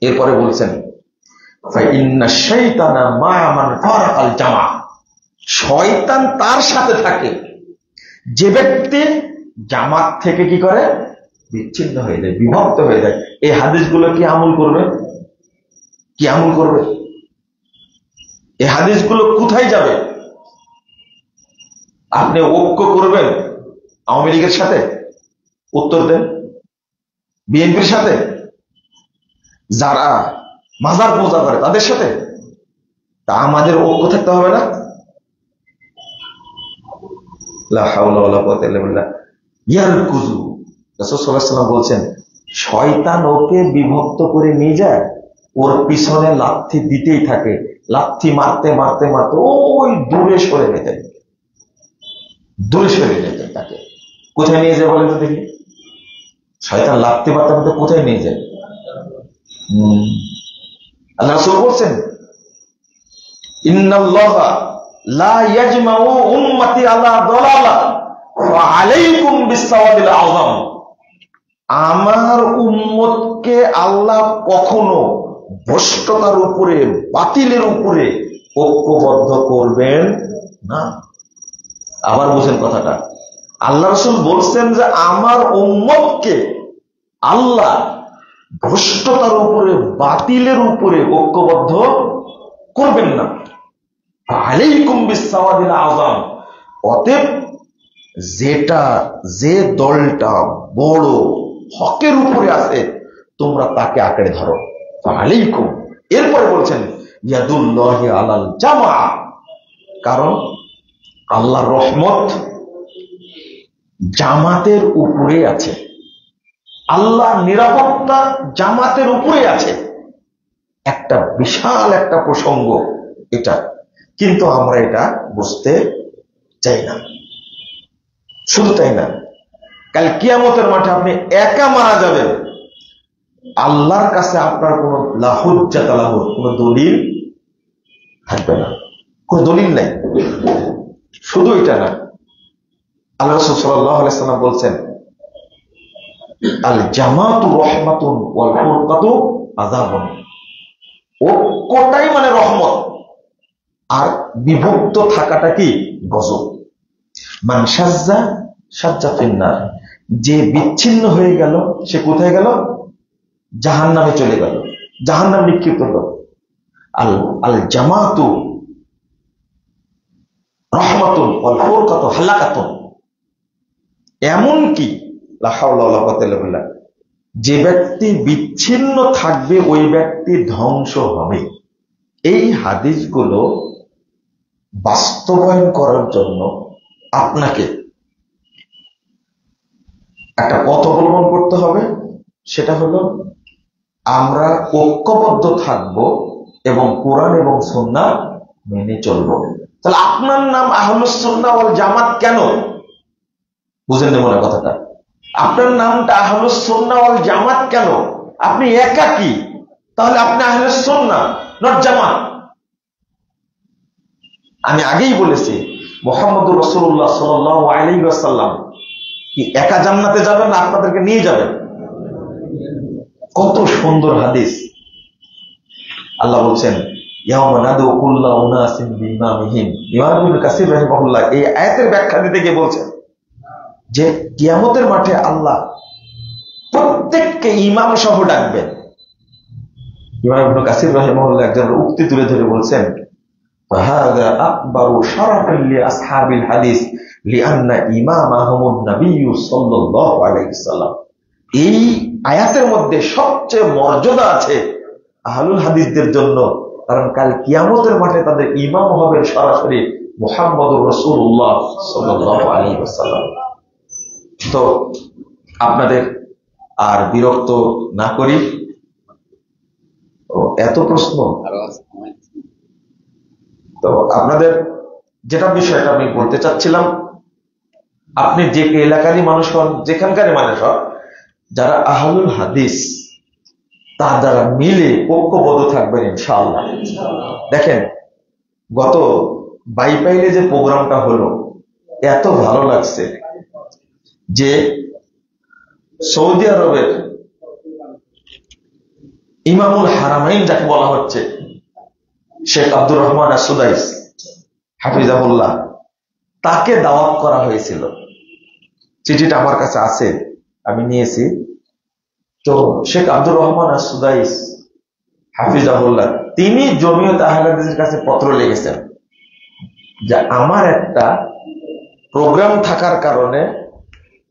Speaker 1: এরপরে বলছেন ফাইন্না শাইতানা মা'a মান ফারাকাল জামা, শয়তান তার সাথে থাকে যে ব্যক্তি জামাত থেকে কি করে, বিচ্ছিন্ন হয়ে যায়, বিভক্ত হয়ে যায়। এই হাদিসগুলো কি আমল করবে? কি আমল করবে? এই হাদিসগুলো কোথায় যাবে? আপনি ঐক্য করবেন আওয়ামী লীগের সাথে? উত্তর দেন। বিএনপির সাথে? যারা মাজার পূজা করে তাদের সাথে? তা আমাদের ঐক্য থাকতে হবে না? লা হাওলা ওয়ালা কুওয়াতা ইল্লা বিল্লাহ। ইয়ারকুজু, রাসূল সাল্লাল্লাহু আলাইহি ওয়াসাল্লাম বলছেন, শয়তান ওকে বিভক্ত করে নিয়ে যায়, ওর পিছনে লাথি দিতেই থাকে, লাথি মারতে মারতে মারতে ওই দূরে সরে যেতে, দূরে সরে যেতে। তাকে কোথায় নিয়ে যায় বলেন তো দেখি? শয়তান লাথি মারতে মারতে কোথায় নিয়ে যায়? আল্লাহ রাসূল বলছেন, ইন্নাল্লাহা লা ইয়াজমাউ উম্মতি আলা দালালা ওয়া আলাইকুম বিসসাওয়াদিল আযম। আমার উম্মতকে আল্লাহ কখনো ভ্রষ্টতার উপরে, বাতিলের উপরে ঐক্যবদ্ধ করবেন না। আবার বুঝেন কথাটা, আল্লাহ রাসূল বলছেন যে আমার উম্মতকে আল্লাহ ভ্রষ্টতার উপরে, বাতিলের উপরে ঐক্যবদ্ধ করবেন না। আলাইকুম বিসসাওয়াদিল আযম। অতএব যে দলটা বড় হকের উপরে আছে, তোমরা তাকে আঁকড়ে ধরো। আলাইকুম। এরপরে বলছেন ইয়াদুল্লাহি আলাল জামা, কারণ আল্লাহর রহমত জামাতের উপরে আছে, আল্লাহর নিরাপত্তা জামাতের উপরে আছে। একটা বিশাল একটা প্রসঙ্গ এটা, কিন্তু আমরা এটা বুঝতে চাই না। শুধু তাই না, কাল কিয়ামতের মাঠে আপনি একা মারা যাবেন, আল্লাহর কাছে আপনার কোন লা হুজ্জাতা লাহু, কোন দলিল থাকবে না, কোন দলিল নাই। শুধু এটা না, আল্লাহ রাসূল সাল্লাল্লাহু আলাইহি ওয়াসাল্লাম বলছেন, আল জামাতু রাহমাতুন ওয়াল ফুরকাতু আযাবুন। ঐক্যটাই মানে রহমত, আর বিভক্ত থাকাটা কি গজব। মান শাজ্জা শাজ্জা ফিন্নার, যে বিচ্ছিন্ন হয়ে গেল সে কোথায় গেল? জাহান্নামে চলে গেল, জাহান্নাম নিক্ষিপ্ত হল। আল আল জামাতু রহমাতুন ওয়াল ফুরকাতু হালাকাতুন। এমনকি লা হাওলা ওয়ালা কুওয়াতা ইল্লা বিল্লাহ, যে ব্যক্তি বিচ্ছিন্ন থাকবে ওই ব্যক্তি ধ্বংস হবে। এই হাদিসগুলো বাস্তবায়ন করার জন্য আপনাকে একটা পথ অবলম্বন করতে হবে, সেটা হলো আমরা ঐক্যবদ্ধ থাকব এবং কোরআন এবং সুন্নাহ মেনে চলবো। তাহলে আপনার নাম আহলুস সুন্নাহ ওয়াল জামাত কেন? বুঝেন না মনে কথাটা? আপনার নামটা আহলুস সুন্নাহ ওয়াল জামাত কেন? আপনি একাকী, তাহলে আপনি আহলুস সুন্নাহ নট জামাত। আমি আগেই বলেছি মুহাম্মদুর রাসূলুল্লাহ সাল্লাল্লাহু আলাইহি ওয়াসাল্লাম কি একা জান্নাতে যাবেন না আপনাদেরকে নিয়ে যাবেন? কত সুন্দর হাদিস। আল্লাহ বলছেন ইয়াউমা নাদু কুল্লা উনাসিন বিইমামিহিম। ইমাম ইবনে কাসির রাহিমাহুল্লাহ এই আয়াতের ব্যাখ্যা দিতে গিয়ে বলছেন যে কিয়ামতের মাঠে আল্লাহ প্রত্যেককে ইমাম সহ ডাকবেন। ইমাম ইবনে কাসির রাহিমাহুল্লাহ একজন উক্তি তুলে ধরে বলছেন ফাহাদা আকবারু শারাফান লিআসহাবিল হাদিস লিআন্না ইমামাহুমুন নবী সাল্লাল্লাহু আলাইহি ওয়াসাল্লাম। এই আয়াতের মধ্যে সবচেয়ে মর্যাদা আছে আহলুল হাদিসদের জন্য, কারণ কাল কিয়ামতের মাঠে তাদের ইমাম হবেন সরাসরি মুহাম্মদুর রাসূলুল্লাহ সাল্লাল্লাহু আলাইহি ওয়াসাল্লাম। তো আপনাদের আর বিরক্ত না করি। এত প্রশ্ন, তো আপনাদের যেটা বিষয়টা আমি বলতে চাচ্ছিলাম, আপনি যে এলাকারই মানুষ হন, যেখানকারই মানুষ হন, যারা আহলুল হাদিস তার দ্বারা মিলে ঐক্যবদ্ধ থাকবেন ইনশাআল্লাহ। দেখেন গত বাইপাইলে যে প্রোগ্রামটা হলো, এত ভালো লাগছে যে সৌদি আরবের ইমামুল হারামাইন যাকে বলা হচ্ছে শেখ আব্দুর রহমান আস-সুদাইস হাফিজাহুল্লাহ, তাকে দাওয়াত করা হয়েছিল। চিঠিটা আমার কাছে আছে, আমি নিয়েছি। তো শেখ আব্দুর রহমান আস-সুদাইস হাফিজাহুল্লাহ তিনি জমিয়ত আহলে হাদিসের কাছে পত্র লিখেছেন যে আমার একটা প্রোগ্রাম থাকার কারণে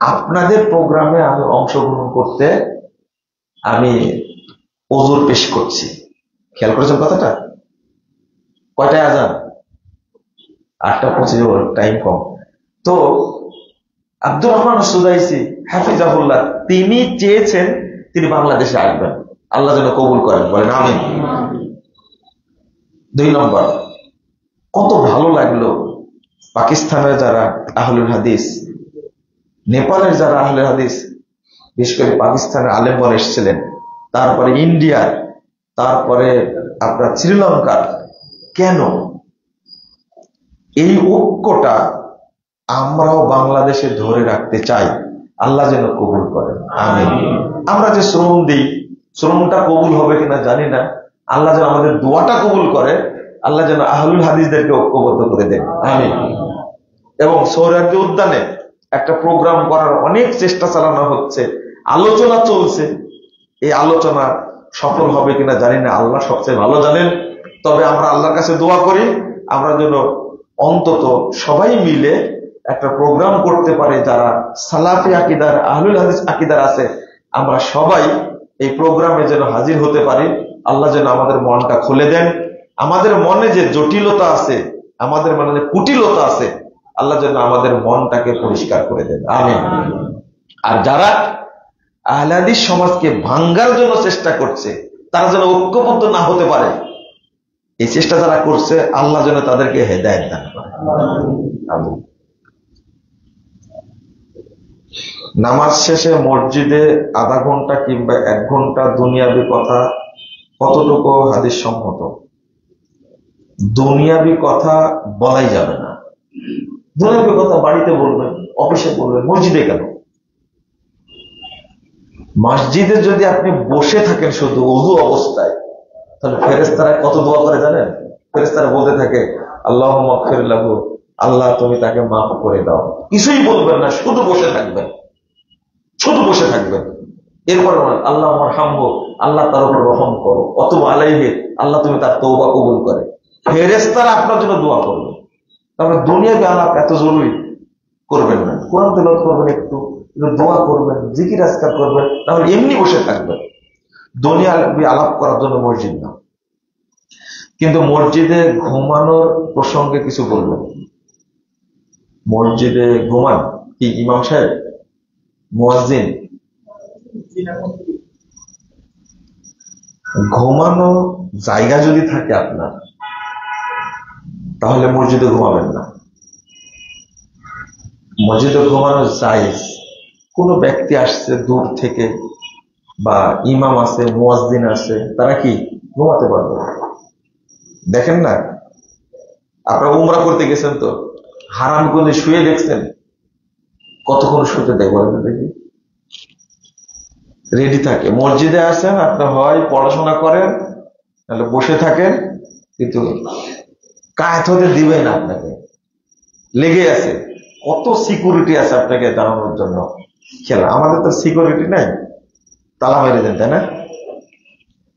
Speaker 1: আপনাদের প্রোগ্রামে আমি অংশগ্রহণ করতে আমি ওযর পেশ করছি। খেয়াল করেছেন কথাটা? কয়টায় আজান? 8:25, টাইম কম। তো আব্দুর রহমান সুদাইসি হাফিজাহুল্লাহ তিনি চেয়েছেন তিনি বাংলাদেশে আসবেন, আল্লাহ যেন কবুল করেন, বলেন আমিন। 2 নম্বর, কত ভালো লাগলো পাকিস্তানের যারা আহলুল হাদিস, নেপালের যারা আহলুল হাদিস, বিশেষ করে পাকিস্তানের আলেমগণ এসেছিলেন, তারপরে ইন্ডিয়ার, তারপরে আপনার শ্রীলঙ্কার। কেন এই ঐক্যটা আমরাও বাংলাদেশে ধরে রাখতে চাই, আল্লাহ যেন কবুল করেন, আমিন। আমরা যে শ্রম দিই, শ্রমটা কবুল হবে কিনা জানি না, আল্লাহ যেন আমাদের দোয়াটা কবুল করে, আল্লাহ যেন আহলুল হাদিসদেরকে ঐক্যবদ্ধ করে দেন, আমিন। এবং সৌরাজ্য উদ্যানে একটা প্রোগ্রাম করার অনেক চেষ্টা চালানো হচ্ছে, আলোচনা চলছে। এই আলোচনা সফল হবে কিনা জানি না, আল্লাহ সবচেয়ে ভালো জানেন। তবে আমরা আল্লাহর কাছে দোয়া করি আমরা যেন অন্তত সবাই মিলে একটা প্রোগ্রাম করতে পারে, যারা সালাফি আকীদার আহলুল হাদিস আকীদার আছে, আমরা সবাই এই প্রোগ্রামে যেন হাজির হতে পারি। আল্লাহ যেন আমাদের মনটা খুলে দেন, আমাদের মনে যে জটিলতা আছে, আমাদের মনে যে কুটিলতা আছে, আল্লাহ যেন আমাদের মনটাকে পরিষ্কার করে দেন, আমিন। আর যারা আহলে হাদিস সমাজকে ভাঙ্গার জন্য চেষ্টা করছে, তারা যেন ঐক্যবদ্ধ না হতে পারে, এই চেষ্টা যারা করছে আল্লাহ যেন তাদেরকে হেদায়েত দান করেন, আমিন। নামাজ শেষে মসজিদে আধা ঘন্টা কিংবা 1 ঘন্টা দুনিয়াবি কথা কতটুকু হাদিস সম্মত? দুনিয়াবি কথা বলাই যাবে না। দুনিয়াবি কথা বাড়িতে বলবেন, অফিসে বলবেন, মসজিদে কেন? মসজিদে যদি আপনি বসে থাকেন শুধু ওযু অবস্থায়, তাহলে ফেরেশতারা কত দোয়া করে জানেন? ফেরেশতারা বলতে থাকে আল্লাহুম্মা গফির লাহু, আল্লাহ তুমি তাকে মাফ করে দাও। কিছুই বলবেন না, শুধু বসে থাকবেন, শুধু বসে থাকবেন। এরপর আল্লাহ মারহামহু, আল্লাহ তার উপর রহম করো, অথবা আলাইহি, আল্লাহ তুমি তার তওবা কবুল করে। ফেরেশতারা আপনার জন্য দোয়া করবে। তারপরে দুনিয়াবি আলাপ এত জরুরি করবেন না, কোরআন তেলাওয়াত করবেন, একটু দোয়া করবেন, জিকির আজকার করবেন, তাহলে এমনি বসে থাকবেন। দুনিয়াবি আলাপ করার জন্য মসজিদ না। কিন্তু মসজিদে ঘুমানোর প্রসঙ্গে কিছু বলবেন। মসজিদে ঘুমান কি ইমাম সাহেব? মুয়াজ্জিন ঘুমানো জায়গা যদি থাকে আপনার, তাহলে মসজিদে ঘুমাবেন না। মসজিদে ঘুমানো জায়েজ। কোন ব্যক্তি আসছে দূর থেকে বা ইমাম আছে, মুয়াজ্জিন আছে, তারা কি ঘুমাতে পারবে? দেখেন না, আপনারা উমরা করতে গেছেন তো হারাম গুনে শুয়ে দেখছেন, কতক্ষণ শুতে দেয় বলেন দেখি? রেডি থাকে। মসজিদে আসেন, আপনার হয় পড়াশোনা করেন, তাহলে বসে থাকেন, কিন্তু কায়েত হতে দিবে না আপনাকে, লেগে আছে। কত সিকিউরিটি আছে আপনাকে জানানোর জন্য। খেলা আমাদের তো সিকিউরিটি নাই, তালা মেরে দেন, তাই না?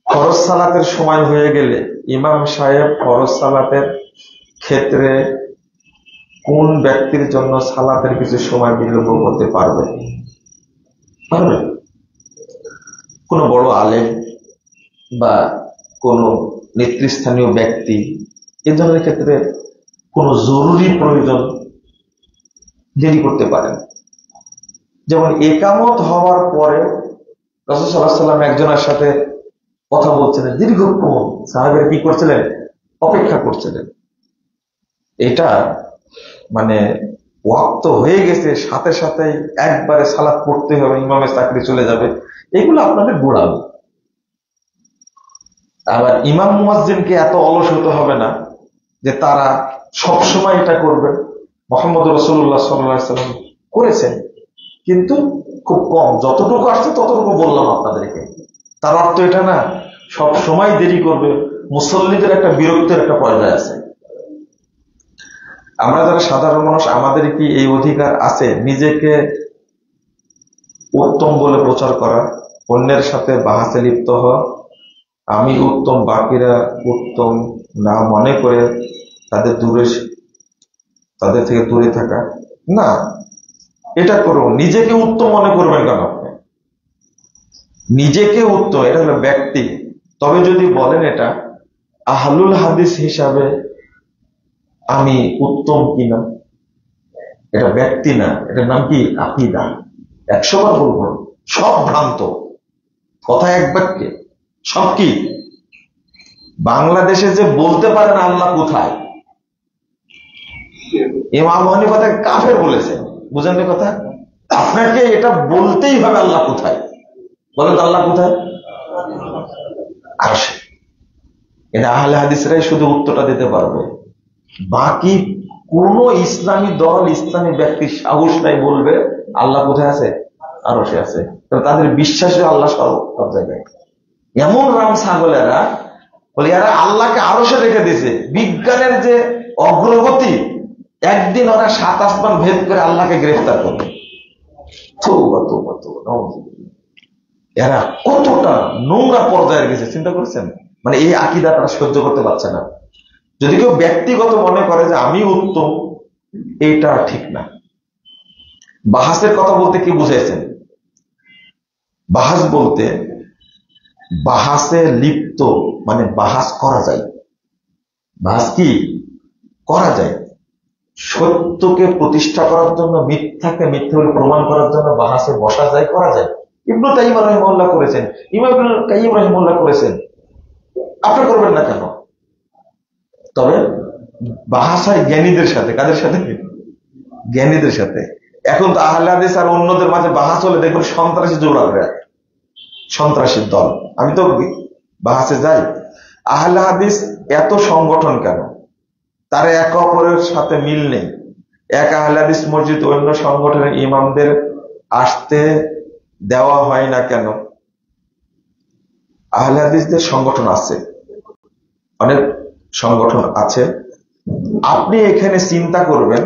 Speaker 1: ফরজ সালাতের সময় হয়ে গেলে ইমাম সাহেব ফরজ সালাতের ক্ষেত্রে কোন ব্যক্তির জন্য সালাতের কিছু সময় বিলম্ব করতে পারবে? কোন বড় আলেম বা কোন নেতৃস্থানীয় ব্যক্তি, এ ধরনের ক্ষেত্রে কোন জরুরি প্রয়োজন দেরি করতে পারেন। যেমন একামত হওয়ার পরে রাসূল সাল্লাল্লাহু আলাইহি ওয়াসাল্লাম একজনের সাথে কথা বলছিলেন দীর্ঘক্ষণ, সাহাবীরা কি করছিলেন? অপেক্ষা করছিলেন। এটা মানে ওয়াক্ত হয়ে গেছে, সাথে সাথে একবারে সালাত পড়তে হবে, ইমামের চাকরি চলে যাবে, এগুলো আপনাদের গোড়ামি। আবার ইমাম মুয়াজ্জিনকে এত অলস হতে হবে না যে তারা সবসময় এটা করবে। মুহাম্মদ রাসূলুল্লাহ সাল্লাল্লাহু আলাইহি ওয়াসাল্লাম করেছেন, কিন্তু খুব কম। যতটুকু আসছে ততটুকু বললাম আপনাদেরকে। তার অর্থ এটা না সব সময় দেরি করবে। মুসল্লিদের একটা বিরক্তের একটা পর্যায়ে আছে। আমরা যারা সাধারণ মানুষ, আমাদের কি এই অধিকার আছে নিজেকে উত্তম বলে প্রচার করা, অন্যের সাথে বাহাসে লিপ্ত হওয়া, আমি উত্তম বাকিরা উত্তম না মনে করে তাদের থেকে দূরে থাকা? না, এটা করো। নিজেকে উত্তম মনে করবেন কেন? নিজেকে উত্তম, এটা হলো ব্যক্তি। তবে যদি বলেন এটা আহলুল হাদিস হিসাবে আমি উত্তম কিনা, এটা ব্যক্তি না, এটার নাম কি? আকীদা। 100 বার বলবো, সব ভ্রান্ত কথা, এক বাক্যে সব কি? বাংলাদেশে যে বলতে পারেন আল্লাহ কোথায়, ইমাম হানিফা তাকে কাফের বলেছেন, বুঝেন না কথা? আপনাকে এটা বলতেই হবে আল্লাহ কোথায়। বলেন তো আল্লাহ কোথায়? আরশে। এটা আহলে হাদিসরাই শুধু উত্তরটা দিতে পারবে। বাকি কোন ইসলামী দল, ইসলামী ব্যক্তির সাহস নাই বলবে আল্লাহ কোথায় আছে, আরশে আছে। তাদের বিশ্বাসে আল্লাহ সব জায়গায়। এমন রাম ছাগলেরা বলে এরা আল্লাহকে আরশে রেখে দিয়েছে। বিজ্ঞানের যে অগ্রগতি, একদিন ওরা 7 আসমান ভেদ করে আল্লাহকে গ্রেফতার করবে। এরা কতটা নোংরা পর্যায়ে গেছে চিন্তা করছেন? মানে এই আকীদা তারা সহ্য করতে পারছে না। যদি কেউ ব্যক্তিগত মনে করে যে আমি উত্তম, এটা ঠিক না। বাহাসের কথা বলতে কি বুঝাইছেন? বাহাস বলতে বাহাসে লিপ্ত, মানে বাহাস করা যায়। বাহাস কি করা যায়? সত্যকে প্রতিষ্ঠা করার জন্য, মিথ্যাকে মিথ্যা বলে প্রমাণ করার জন্য বাহাসে বসা যায়, করা যায়। ইবনে তাইমিয়া রাহিমাহুল্লাহ করেছেন, ইমাম ইবনে কাইয়িম রাহিমাহুল্লাহ করেছেন, আপনি করবেন না কেন? তবে বাহাসায় জ্ঞানীদের সাথে, কাদের সাথে? জ্ঞানীদের সাথে। এখন তো আহলে হাদিস আর অন্যদের মাঝে বাহাস হলে দেখুন সন্ত্রাসী জোড়া করে, সন্ত্রাসীর দল। আমি তো বাহাসে যাই। আহলে হাদিস এত সংগঠন কেন? তার একে অপরের সাথে মিল নেই। এক আহলে হাদিস মসজিদ অন্য সংগঠনের ইমামদের আসতে দেওয়া হয় না কেন? আহলে হাদিসদের সংগঠন আছে, অনেক সংগঠন আছে। আপনি এখানে চিন্তা করবেন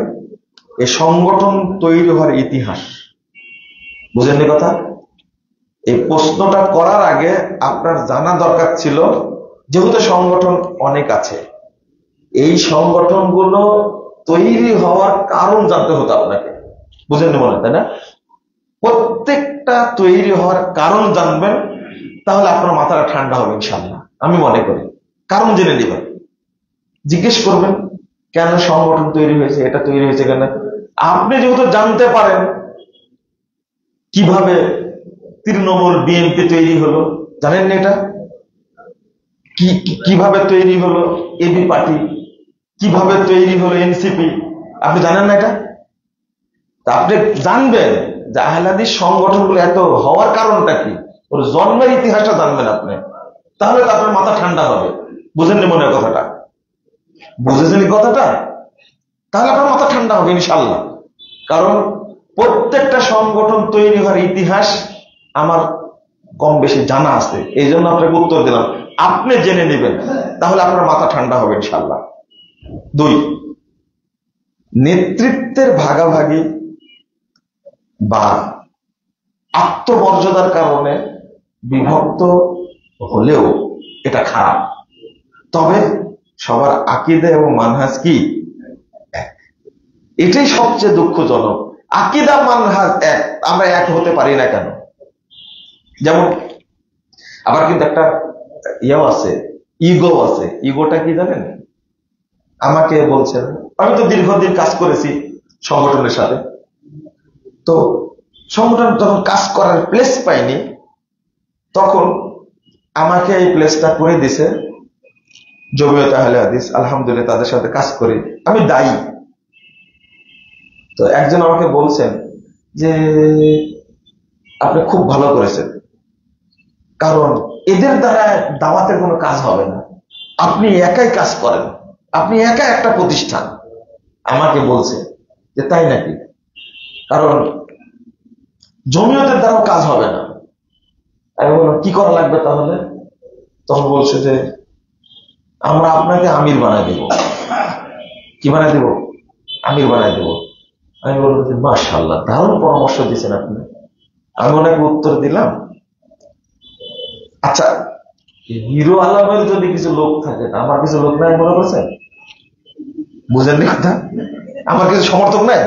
Speaker 1: এই সংগঠন তৈরি হওয়ার ইতিহাস, বুঝেননি কথা? এই প্রশ্নটা করার আগে আপনার জানা দরকার ছিল, যেহেতু সংগঠন অনেক আছে, এই সংগঠনগুলো তৈরি হওয়ার কারণ জানতে হতো আপনাকে, বুঝেননি মনে, তাই না? প্রত্যেকটা তৈরি হওয়ার কারণ জানবেন, তাহলে আপনার মাথাটা ঠান্ডা হবে ইনশাআল্লাহ। আমি মনে করি কারণ জেনে নেবেন, জিজ্ঞেস করবেন কেন সংগঠন তৈরি হয়েছে, এটা তৈরি হয়েছে কেন। আপনি যেহেতু জানতে পারেন, কিভাবে তৃণমূল বিএনপি তৈরি হলো জানেন না? এটা কিভাবে তৈরি হলো এবি পার্টি, কিভাবে তৈরি হলো এনসিপি, আপনি জানেন না এটা? তা আপনি জানবেন যে আহলে হাদিস সংগঠনগুলো এত হওয়ার কারণটা কি, ওর জন্মের ইতিহাসটা জানবেন আপনি, তাহলে তো আপনার মাথা ঠান্ডা হবে। বুঝেননি মনে কথাটা? বুঝেছেন কথাটা? তাহলে আপনার মাথা ঠান্ডা হবে ইনশাল্লাহ। কারণ প্রত্যেকটা সংগঠন তৈরি হওয়ার ইতিহাস আমার কম বেশি জানা আছে, এই জন্য আপনাকে উত্তর দিলাম। আপনি জেনে নেবেন, তাহলে আপনার মাথা ঠান্ডা হবে ইনশাল্লাহ। 2, নেতৃত্বের ভাগাভাগি বা আত্মমর্যাদার কারণে বিভক্ত হলেও এটা খারাপ, তবে সবার আকীদা এবং মানহাজ কি এক। এটাই সবচেয়ে দুঃখজনক। আকীদা মানহাজ এক, আমরা এক হতে পারি না কেন? যেমন আবার কিন্তু একটা ইয়েও আছে, ইগো আছে। ইগোটা কি জানেন? আমাকে বলছেন, আমি তো দীর্ঘদিন কাজ করেছি সংগঠনের সাথে, তো সংগঠন যখন কাজ করার প্লেস পাইনি, তখন আমাকে এই প্লেসটা করে দিছে জমিয়ত আহলে হাদিস। আলহামদুলিল্লাহ তাদের সাথে কাজ করি, আমি দায়ী। তো একজন আমাকে বলছেন যে আপনি খুব ভালো করেছেন, কারণ এদের দ্বারা দাওয়াতের কোনো কাজ হবে না, আপনি একাই কাজ করেন, আপনি একা একটা প্রতিষ্ঠান। আমাকে বলছে যে তাই নাকি, কারণ জমিয়তের দ্বারাও কাজ হবে না। আমি বললাম কি করা লাগবে তাহলে? তখন বলছে যে আমরা আপনাকে আমির বানায় দেব। কি বানায় দেব? আমির বানায় দেব। আমি বললাম যে মাশাআল্লাহ, দারুণ পরামর্শ দিয়েছেন আপনি। আমি ওনাকে উত্তর দিলাম, আচ্ছা হিরো আলমের যদি কিছু লোক থাকে, আমার কিছু লোক নাই মনে করছেন? বুঝেননি কথা? আমার কিছু সমর্থক নাই,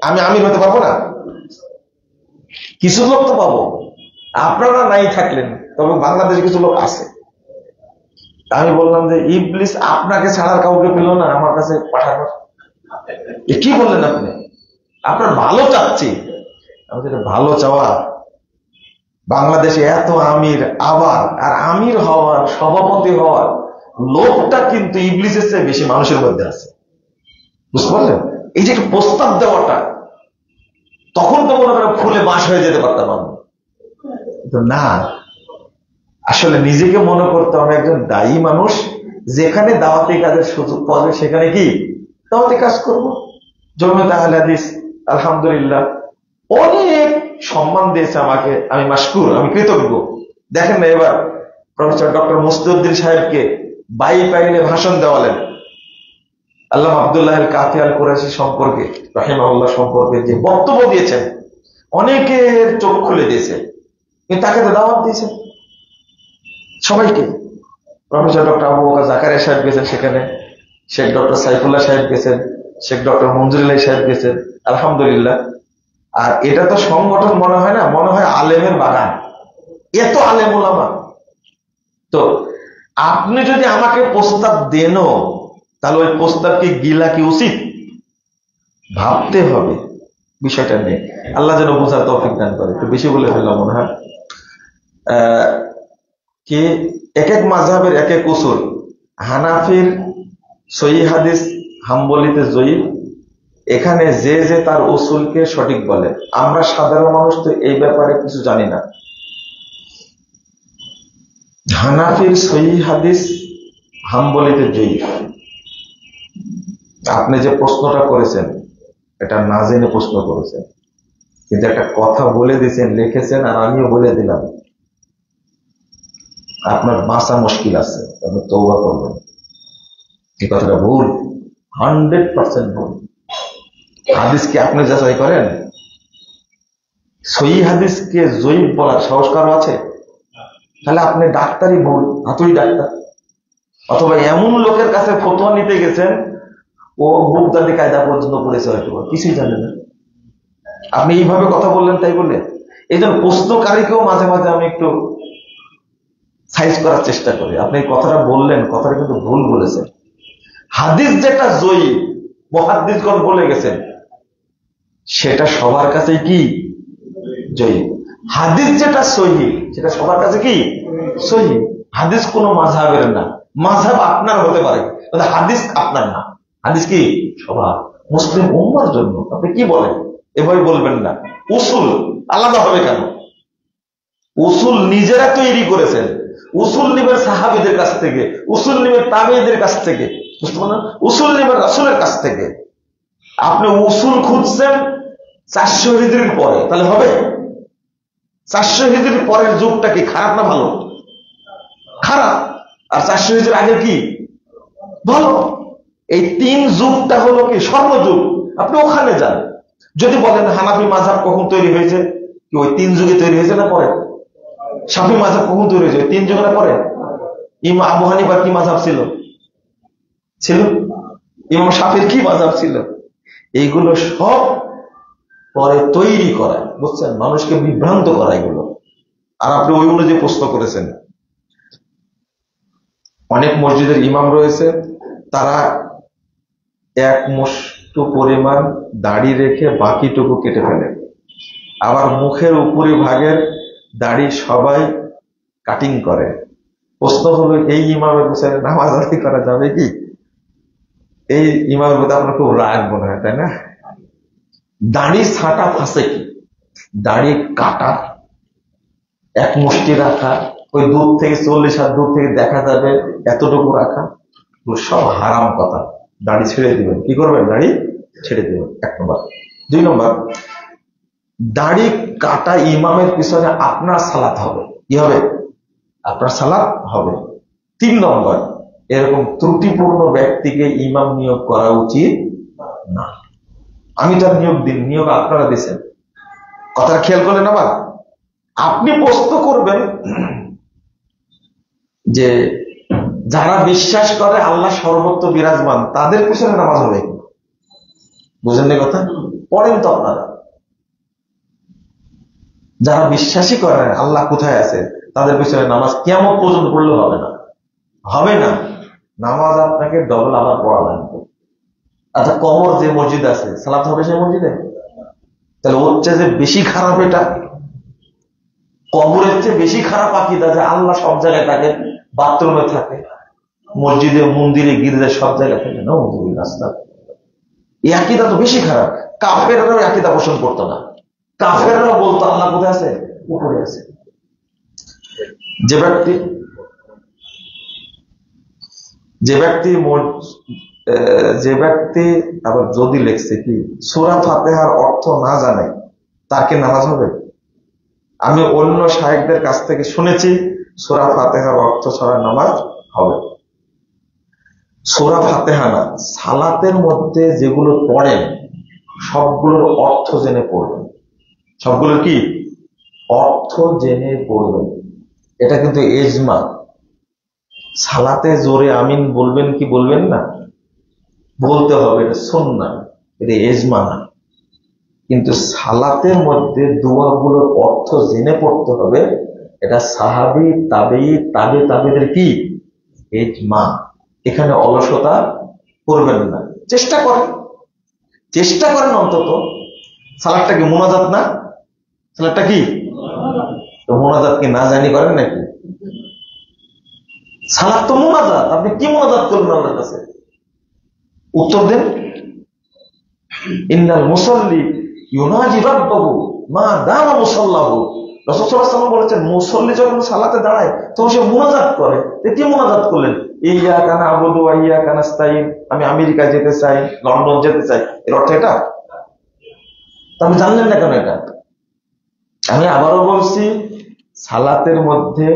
Speaker 1: আমি আমির হতে পারবো না? কিছু লোক তো পাবো, আপনারা নাই থাকলেন, তবে বাংলাদেশে কিছু লোক আছে। আমি বললাম যে ইবলিস আপনাকে ছাড়ার কাউকে পেল না আমার কাছে পাঠানোর। কি বললেন আপনি? আপনার ভালো চাচ্ছি। আমি যেটা ভালো চাওয়া, বাংলাদেশে এত আমির, আবার আর আমির হওয়ার, সভাপতি হওয়ার লোকটা কিন্তু ইবলিসের চেয়ে বেশি মানুষের মধ্যে আছে। বুঝতে পারলেন? এই যে একটা প্রস্তাব দেওয়াটা, তখন তো মনে করেন ফুলে বাঁশ হয়ে যেতে পারতাম আমি, কিন্তু না, আসলে নিজেকে মনে করতে হবে একজন দায়ী মানুষ। যেখানে দাওয়াতি কাজের সুযোগ পাওয়া যায় সেখানে কি দাওয়াতি কাজ করবো। জমিয়ত আহলে হাদিস আলহামদুলিল্লাহ অনেক সম্মান দিয়েছে আমাকে, আমি মাশকুর, আমি কৃতজ্ঞ। দেখেন না, এবার প্রফেসর ডক্টর মুস্তাউদ্দিন সাহেবকে বাইপাইলে ভাষণ দেওয়ালেন আল্লামা আব্দুল্লাহ আল কাফি আল কুরাইশি সম্পর্কে, রাহিমাহুল্লাহ সম্পর্কে যে বক্তব্য দিয়েছেন, অনেকের চোখ খুলে দিয়েছে। কিন্তু তাকে তো দাওয়াত দিয়েছেন সবাইকে। প্রফেসর ডক্টর আবু বকর জাকারিয়া সাহেব গেছেন সেখানে, শেখ ডক্টর সাইফুল্লাহ সাহেব গেছেন, শেখ ডক্টর মঞ্জুরুল্লাহ সাহেব গেছেন, আলহামদুলিল্লাহ। আর এটা তো সংগঠন মনে হয় না, মনে হয় আলেমের বাগান, এত আলেম ওলামা। তো আপনি যদি আমাকে প্রস্তাব দেনও, তাহলে ওই প্রস্তাবকে গিলা কি উচিত? ভাবতে হবে বিষয়টা নিয়ে। আল্লাহ যেন বোঝার তৌফিক দান করে। একটু বেশি বলে ফেললাম মনে হয়। কি এক এক মাযহাবের এক এক উসুল। হানাফির সহিহ হাদিস, হাম্বলিতে জয়ীফ। এখানে যে যে তার উসুলকে সঠিক বলে, আমরা সাধারণ মানুষ তো এই ব্যাপারে কিছু জানি না। হানাফির সহিহ হাদিস, হাম্বলিতে জয়ীফ। আপনি যে প্রশ্নটা করেছেন এটা না জেনে প্রশ্ন করেছেন, কিন্তু একটা কথা বলে দিয়েছেন, লিখেছেন, আর আমিও বলে দিলাম, আপনার বাঁচা মুশকিল আছে, আপনি তওবা করবেন। এই কথাটা ভুল, 100% ভুল। হাদিসকে আপনি যাচাই করেন, সহিহ হাদিসকে জয়ীফ বলার সাহস কারো আছে? তাহলে আপনি ডাক্তারই ভুল, হাতুড়ি ডাক্তার। অথবা এমন লোকের কাছে ফতোয়া নিতে গেছেন, ও বুকদাদি কায়দা পর্যন্ত পড়েছে, হয়তো কিছুই জানে না। আপনি এইভাবে কথা বললেন তাই বলে। এই জন্য প্রশ্নকারীকেও মাঝে মাঝে আমি একটু সাইজ করার চেষ্টা করি। আপনি এই কথাটা বললেন, কথাটা কিন্তু ভুল বলেছেন। হাদিস যেটা জয়ীফ, মুহাদ্দিসগণ বলে গেছেন, সেটা সবার কাছে কি জয়ীফ। হাদিস যেটা সহিহ সেটা সবার কাছে কি সহিহ। হাদিস কোনো মাযহাবের না, মাযহাব আপনার হতে পারে, হাদিস আপনার না। হাদিস কি সবার, মুসলিম উম্মার জন্য। আপনি কি বলেন? এভাবে বলবেন না। উসুল আলাদা হবে কেন? উসুল নিজেরা তৈরি করেছেন। উসুল নিবেন সাহাবীদের কাছ থেকে, উসুল নিবেন তাবেঈদের কাছ থেকে, বুঝতে পারলেন? উসুল নিবেন রাসূলের কাছ থেকে। আপনি উসুল খুঁজছেন 400 হিজরির পরে, তাহলে হবে? 400 হিজরির পরের যুগটা কি খারাপ না ভালো? খারাপ। আর 400 হিজরির আগে কি ভালো? এই 3 যুগটা হলো কি স্বর্ণযুগ। আপনি ওখানে যান। যদি বলেন হানাফি মাযহাব কখন তৈরি হয়েছে, কি ওই 3 যুগে তৈরি হয়েছে না পরে? শাফি মাযহাব কখন তৈরি হয়েছে? 3 যুগে না পরে? ইমাম আবু হানিফার কি মাযহাব ছিল? ইমাম শাফির কি মাযহাব ছিল? এইগুলো সব পরে তৈরি করা, বুঝছেন? মানুষকে বিভ্রান্ত করা এগুলো। আর আপনি ওই অনুযায়ী প্রশ্ন করেছেন। অনেক মসজিদের ইমাম রয়েছে, তারা এক মুষ্টি পরিমাণ দাড়ি রেখে বাকিটুকু কেটে ফেলে। আবার মুখের উপরি ভাগের দাড়ি সবাই কাটিং করে। প্রশ্ন হলো, এই ইমামের বিষয়ে নামাজ আদায় করা যাবে কি? এই ইমামের মধ্যে আপনার খুব রাগ মনে হয়, তাই না? দাড়ি ছাঁটা ফাঁসে কি? দাড়ি কাটা, এক মুষ্টি রাখা, ওই দূর থেকে 40 হাত দূর থেকে দেখা যাবে এতটুকু রাখা, সব হারাম কথা। দাড়ি ছেড়ে দিবেন। কি করবেন? দাড়ি ছেড়ে দিবেন, 1 নম্বর। 2 নম্বর, দাড়ি কাটা ইমামের পিছনে আপনার সালাত হবে। কি হবে? আপনার সালাত হবে। 3 নম্বর, এরকম ত্রুটিপূর্ণ ব্যক্তিকে ইমাম নিয়োগ করা উচিত না। আমি তার নিয়োগ দিন, নিয়োগ আপনারা দিচ্ছেন। কথাটা খেয়াল করলেন? আবার আপনি প্রশ্ন করবেন যে যারা বিশ্বাস করে আল্লাহ সর্বত্র বিরাজমান, তাদের পিছনে নামাজ হবে কি? বুঝেন না কথা? পড়েন তো আপনারা। যারা বিশ্বাসই করে আল্লাহ কোথায় আছে, তাদের পিছনে নামাজ কিয়ামত পর্যন্ত পড়লে হবে না, হবে না। নামাজ আপনাকে ডবল আবার পড়া লাগবে। আচ্ছা, কবর যে মসজিদ আছে, সালাত হবে সেই মসজিদে? তাহলে ওর চেয়ে যে বেশি খারাপ এটা, কবরের চেয়ে বেশি খারাপ আকীদা যে আল্লাহ সব জায়গায় থাকে, বাথরুমে থাকে, মসজিদে, মন্দিরে, গির্জায়, সব জায়গায় থাকে না। রাস্তা, এই আকীদা তো বেশি খারাপ। কাফেররাও আকীদা পোষণ করতো না। কাফেররা বলতো আল্লাহ কোথায় আছে? উপরে আছে। যে ব্যক্তি আবার যদি লেখছে কি সূরা ফাতিহার অর্থ না জানে, তার কি নামাজ হবে? আমি অন্য শায়েখদের কাছ থেকে শুনেছি সূরা ফাতিহার অর্থ ছাড়া নামাজ হবে। সূরা ফাতিহা না, সালাতের মধ্যে যেগুলো পড়েন সবগুলোর অর্থ জেনে পড়বেন। সবগুলোর কি অর্থ জেনে পড়বেন। এটা কিন্তু ইজমা। সালাতে জোরে আমিন বলবেন কি বলবেন না, বলতে হবে, এটা সুন্নাহ, এটা ইজমা না। কিন্তু সালাতের মধ্যে দোয়াগুলোর অর্থ জেনে পড়তে হবে, এটা সাহাবী, তাবেঈ, তাবেঈদের কি ইজমা। এখানে অলসতা করবেন না। চেষ্টা করেন অন্তত। সালাতটা কি মুনাজাত না? সালাতটা কি? তো মুনাজাত কি না জানি করেন নাকি? সালাত তো মুনাজাত। আপনি কি মুনাজাত করবেন আল্লাহর কাছে? উত্তর দেন। ইন্নাল মুসাল্লি ইউনাজি রাব্বাহু মা দামা মুসাল্লাহু। রাসূল সাল্লাল্লাহু আলাইহি ওয়াসাল্লাম বলেছেন, মুসল্লি যখন সালাতে দাঁড়ায় তখন সে মুনাজাত করে। কি মুনাজাত করলেন? ইয়্যাকা না'বুদু ওয়া ইয়্যাকা নাস্তাঈন। আমি আমেরিকা যেতে চাই, লন্ডন যেতে চাই, এর অর্থ এটা? আপনি জানলেন না কেন এটা? আমি আবারও বলছি, সালাতের মধ্যে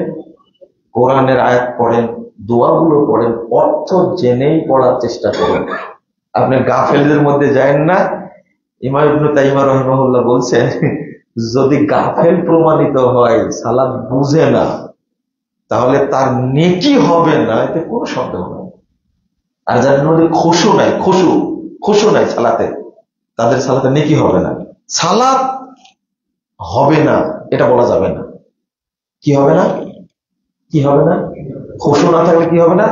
Speaker 1: কোরআনের আয়াত পড়েন, দোয়াগুলো পড়েন, অর্থ জেনেই পড়ার চেষ্টা করেন। আপনি গাফেলদের মধ্যে যায়েন না। ইমাম ইবনে তাইমিয়া রাহিমাহুল্লাহ বলছেন, যদি গাফেল প্রমাণিত হয়, সালাত বুঝে না, তাহলে তার নেকি হবে না, এতে কোনো সন্দেহ নাই। আর যাদের মধ্যে খুশু নাই সালাতে, তাদের সালাতে নেকি হবে না। সালাত হবে না এটা বলা যাবে না। কি হবে না? খুশু না থাকলে কি হবে না?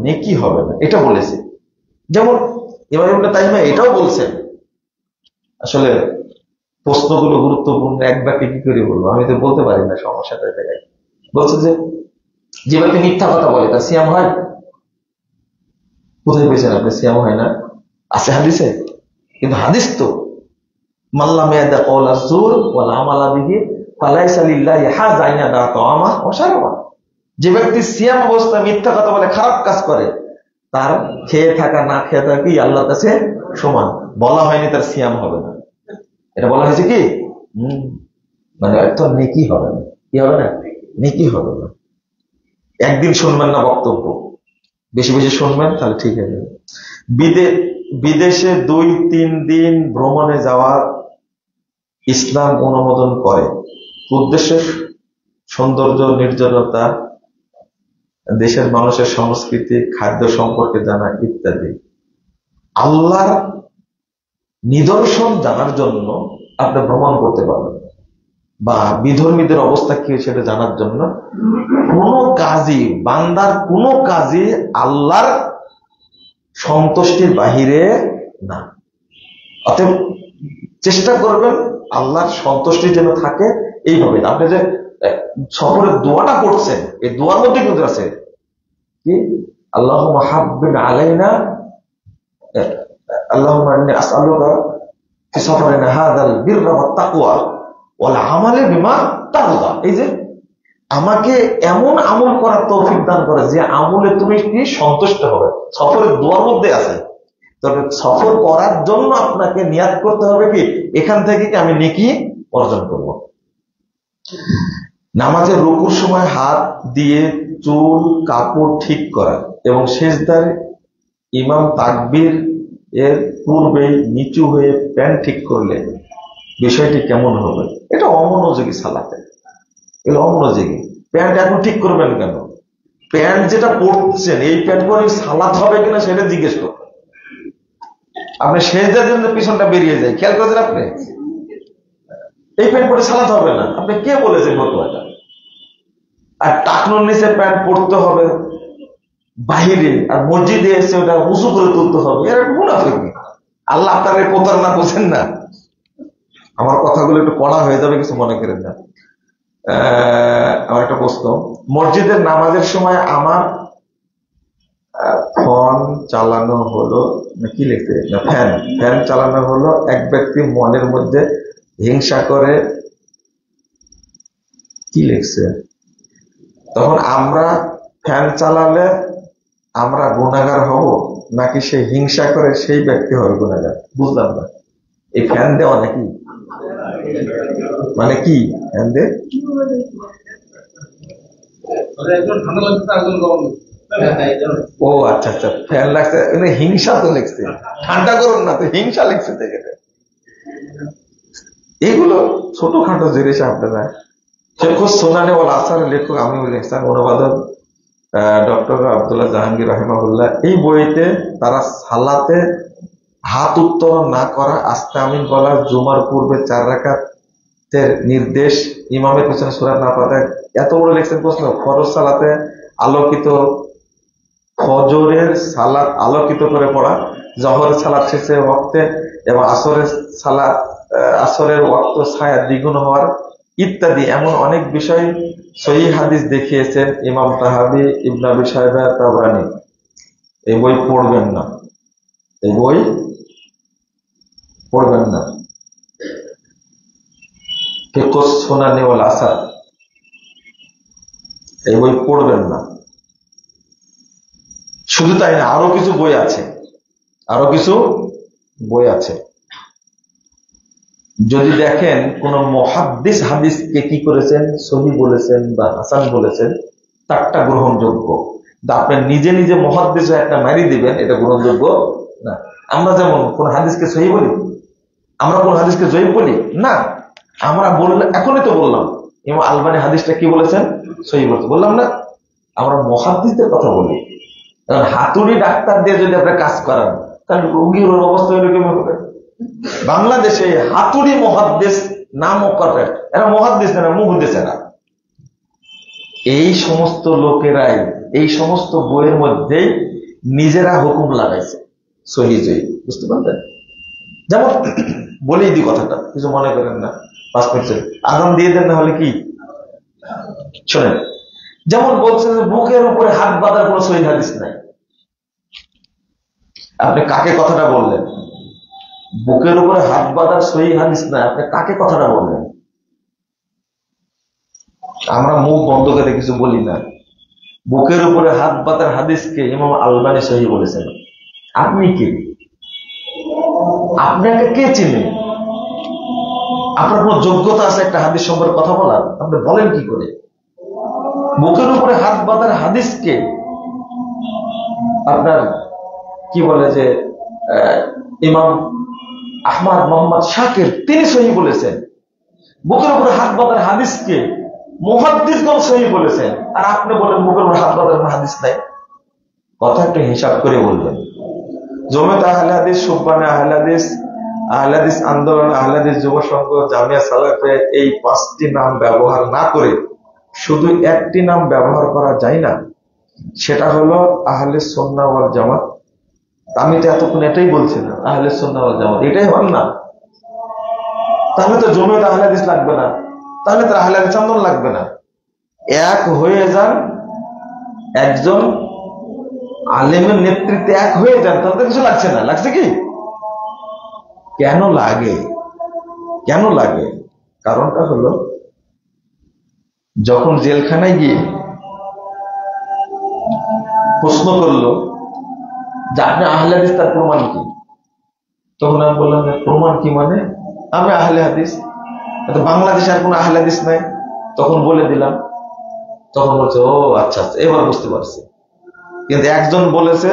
Speaker 1: নেকি হবে না, এটা বলেছে। যেমন ইমাম ইবনে তাইমিয়া এটাও বলছেন, আসলে প্রশ্নগুলো গুরুত্বপূর্ণ, এক বাক্যে কি করে বলবো, আমি তো বলতে পারি না, সমস্যাটা এটা। বলছে যে ব্যক্তি মিথ্যা কথা বলে তার সিয়াম হয়? কোথায় পেয়েছেন আপনি সিয়াম হয় না? আছে হাদিসে? কিন্তু হাদিস তো মাল্লাম ইয়াদা কওলা যুর ওয়াল আমালা বিহি ফালাইসা লিল্লাহি হাজাইন ইয়াদা তাআমা ওয়া শারাবা। যে ব্যক্তি সিয়াম অবস্থায় মিথ্যা কথা বলে, খারাপ কাজ করে, তার খেয়ে থাকা না খেয়ে থাকা কি আল্লাহর কাছে সমান। বলা হয়নি তার সিয়াম হবে না, এটা বলা হয়েছে কি মানে তো নেকি হবে না। কি হবে না? নেকি হবে না। একদিন শুনবেন না বক্তব্য, বেশি বেশি শুনবেন, তাহলে ঠিক আছে। বিদেশে 2-3 দিন ভ্রমণে যাওয়া ইসলাম অনুমোদন করে। উদ্দেশ্য সৌন্দর্য, নির্জনতা, দেশের মানুষের সংস্কৃতি, খাদ্য সম্পর্কে জানা ইত্যাদি। আল্লাহর নিদর্শন জানার জন্য আপনি ভ্রমণ করতে পারবেন, বা বিধর্মীদের অবস্থা কি সেটা জানার জন্য। কোন কাজই, বান্দার কোন কাজই আল্লাহর সন্তুষ্টির বাহিরে না। অতএব চেষ্টা করবেন আল্লাহর সন্তুষ্টি যেন থাকে এইভাবে। আপনি যে সফরের দোয়াটা করছেন, এই দোয়ার মধ্যে কিন্তু আছে কি আল্লাহুম্মা হাব্বিব আলাইনা, আল্লাহুম্মা ইন্নী আসআলুকা ফি সফরিনা হাযাল বিররা ওয়াত তাকওয়া ওয়াল আমালি বিমা তারদা। এই যে আমাকে এমন আমল করার তৌফিক দান করে যে আমলে তুমি কি সন্তুষ্ট হবে, সফরের দোয়ার মধ্যে আছে। তবে সফর করার জন্য আপনাকে নিয়াত করতে হবে কি এখান থেকে কি আমি নেকি অর্জন করব। নামাজের রুকুর সময় হাত দিয়ে চুল কাপড় ঠিক করা এবং সেজদার ইমাম তাকবীর এর পূর্বেই নিচু হয়ে প্যান্ট ঠিক করলে বিষয়টি কেমন হবে? এটা অমনোযোগী সালাতে, এগুলো অমনোযোগী। প্যান্ট এখন ঠিক করবেন কেন? প্যান্ট যেটা পরছেন এই প্যান্ট পরে সালাত হবে কিনা সেটা জিজ্ঞেস করবেন। আপনি সেজদার জন্য পিছনটা বেরিয়ে যায়, খেয়াল করেছেন আপনি? এই প্যান্ট পরে সালাত হবে না, আপনি কে বলেছেন ফতোয়াটা? আর টাকনোর নিচে প্যান্ট পরতে হবে বাহিরে, আর মসজিদে এসে ওটা উঁচু করে তুলতে হবে, এর একটা মুনাফিকি। আল্লাহ আপনার প্রতারণা করছেন না। আমার কথাগুলো একটু কড়া হয়ে যাবে, কিছু মনে করেন না। আমার একটা প্রশ্ন, মসজিদের নামাজের সময় আমার ফোন চালানো হলো, কি লিখতে, ফ্যান চালানো হলো, এক ব্যক্তি মনের মধ্যে হিংসা করে, কি লিখছে, তখন আমরা ফ্যান চালালে আমরা গুনাহগার হব নাকি সে হিংসা করে সেই ব্যক্তি হবে গুনাহগার? বুঝলাম না। এই ফ্যান দেওয়া নাকি মানে কি ফ্যান দে? ও আচ্ছা আচ্ছা, ফ্যান লাগছে, হিংসা তো লিখছে, ঠান্ডা করুন না তো, হিংসা লিখছে দেখে। এগুলো ছোটখাটো জিনিস আপনারা। শেখ সোনানি ওয়াল আসার লেখক আমিউল ইহসান, অনুবাদক ডক্টর আব্দুল্লাহ জাহাঙ্গীর রাহিমাহুল্লাহ। এই বইতে তারা সালাতে হাত উত্তোলন না করা, আস্তে আমিন বলা, জুমার পূর্বে 4 রাকাতের নির্দেশ, ইমামের পিছনে সূরা না পড়া, এত বড় লিখছেন। প্রশ্ন, ফরজ সালাতে আলোকিত, ফজরের সালাত আলোকিত করে পড়া, জহরের সালাত শেষে ওয়াক্তে এবং আসরের ওয়াক্ত ছায়া দ্বিগুণ হওয়ার ইত্যাদি, এমন অনেক বিষয় সহিহ হাদিস দেখিয়েছেন ইমাম তাহাবি, ইবনে আবি শায়বা, তাবরানী। এই বই পড়বেন না, এই বই পড়বেন না। ফিকহ সুনানি ওয়াল আসার, এই বই পড়বেন না। শুধু তাই না, আরো কিছু বই আছে, আরো কিছু বই আছে। যদি দেখেন কোন মুহাদ্দিস হাদিসকে কি করেছেন, সহিহ বলেছেন বা হাসান বলেছেন, তারটা গ্রহণযোগ্য। আপনি নিজে নিজে মুহাদ্দিস একটা মারি দিবেন, এটা গ্রহণযোগ্য না। আমরা যেমন কোন হাদিসকে সহিহ বলি, আমরা কোন হাদিসকে জয়ীফ বলি না। আমরা বললাম, এখনই তো বললাম ইমাম আলবানী হাদিসটা কি বলেছেন, সহিহ বলতে বললাম না। আমরা মুহাদ্দিসদের কথা বলি। কারণ হাতুড়ি ডাক্তার দিয়ে যদি আপনি কাজ করান, তাহলে রোগীর অবস্থা হলে কেমন হবে? বাংলাদেশে হাতুড়ি মুহাদ্দিস নামও করে, এরা মুহাদ্দিস না, মুহাদ্দিস না। এই সমস্ত লোকেরাই এই সমস্ত বইয়ের মধ্যেই নিজেরা হুকুম লাগাইছে সহিহ জয়ীফ, বুঝতে পারলেন? যেমন বলেই দিই কথাটা, কিছু মনে করেন না। 5 মিনিট আগাম দিয়ে দেন, না হলে কি শোনেন। যেমন বলছে যে বুকের উপরে হাত বাঁধার কোনো সহিহ হাদিস নাই। আপনি কাকে কথাটা বললেন? বুকের উপরে হাত বাঁধার সহিহ হাদিস নাই, আপনি কাকে কথাটা বললেন? আমরা মুখ বন্ধ করে কিছু বলি না। বুকের উপরে হাত বাঁধার হাদিসকে ইমাম আলবানী সহিহ বলেছেন। আপনি কে? আপনাকে কে চিনে? আপনার কোন যোগ্যতা আছে একটা হাদিস সম্পর্কে কথা বলার? আপনি বলেন কি করে? বুকের উপরে হাত বাঁধার হাদিসকে আপনার কি বলে যে ইমাম আহমদ মোহাম্মদ শাকির তিনি সহিহ বলেছেন। বুকের উপরে হাত বাঁধার হাদিসকে মুহাদ্দিসগণ সহিহ বলেছেন, আর আপনি বলেন বুকের উপরে হাত বাঁধার হাদিস নাই। কথা একটু হিসাব করে বলবেন। জমিয়ত আহলে হাদিস, সুবহানে আহলে হাদিস, আহলে হাদিস আন্দোলন, আহলে হাদিস যুব সংঘ, জামিয়া সালাফে এই 5টি নাম ব্যবহার না করে শুধু একটি নাম ব্যবহার করা যায় না, সেটা হলো আহলে সুন্নাহ ওয়াল জামাত। আমি তো এতক্ষণ এটাই বলছিলাম, আহলে সুন্নাহ ওয়াল জামাত এটাই হল না। তাহলে তো জমিয়ত আহলে হাদিস লাগবে না, তাহলে তো আহলে হাদিস আন্দোলন লাগবে না। এক হয়ে যান, একজন আলেমের নেতৃত্বে এক হয়ে যান, তাহলে তো কিছু লাগছে না। লাগছে কি? কেন লাগে? কেন লাগে? কারণটা হলো, যখন জেলখানায় গিয়ে প্রশ্ন করলো যে আপনি আহলে হাদিস, তার প্রমাণ কি? তখন আমি বললাম প্রমাণ কি মানে আমি আহলে হাদিস, বাংলাদেশে আর কোন আহলে হাদিস নাই। তখন বলে দিলাম। তখন বলছে ও আচ্ছা আচ্ছা, এবার বুঝতে পারছি। কিন্তু একজন বলেছে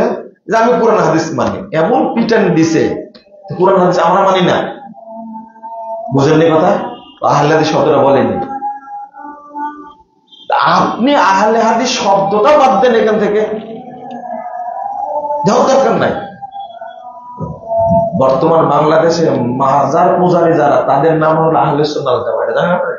Speaker 1: যে আমি কোরআন হাদিস মানি, এমন পিটান দিছে কোরআন হাদিস আমরা মানি না। বুঝেননি কথা? আহলে হাদিস শব্দটা বলেনি। আপনি আহলে হাদিস শব্দটা বাদ দেন এখান থেকে, যাওয়ার দরকার নাই। বর্তমান বাংলাদেশে মাজার পূজারী যারা, তাদের নাম হলো আহলে সুন্নাহ ওয়াল জামাত, জানেন আপনি?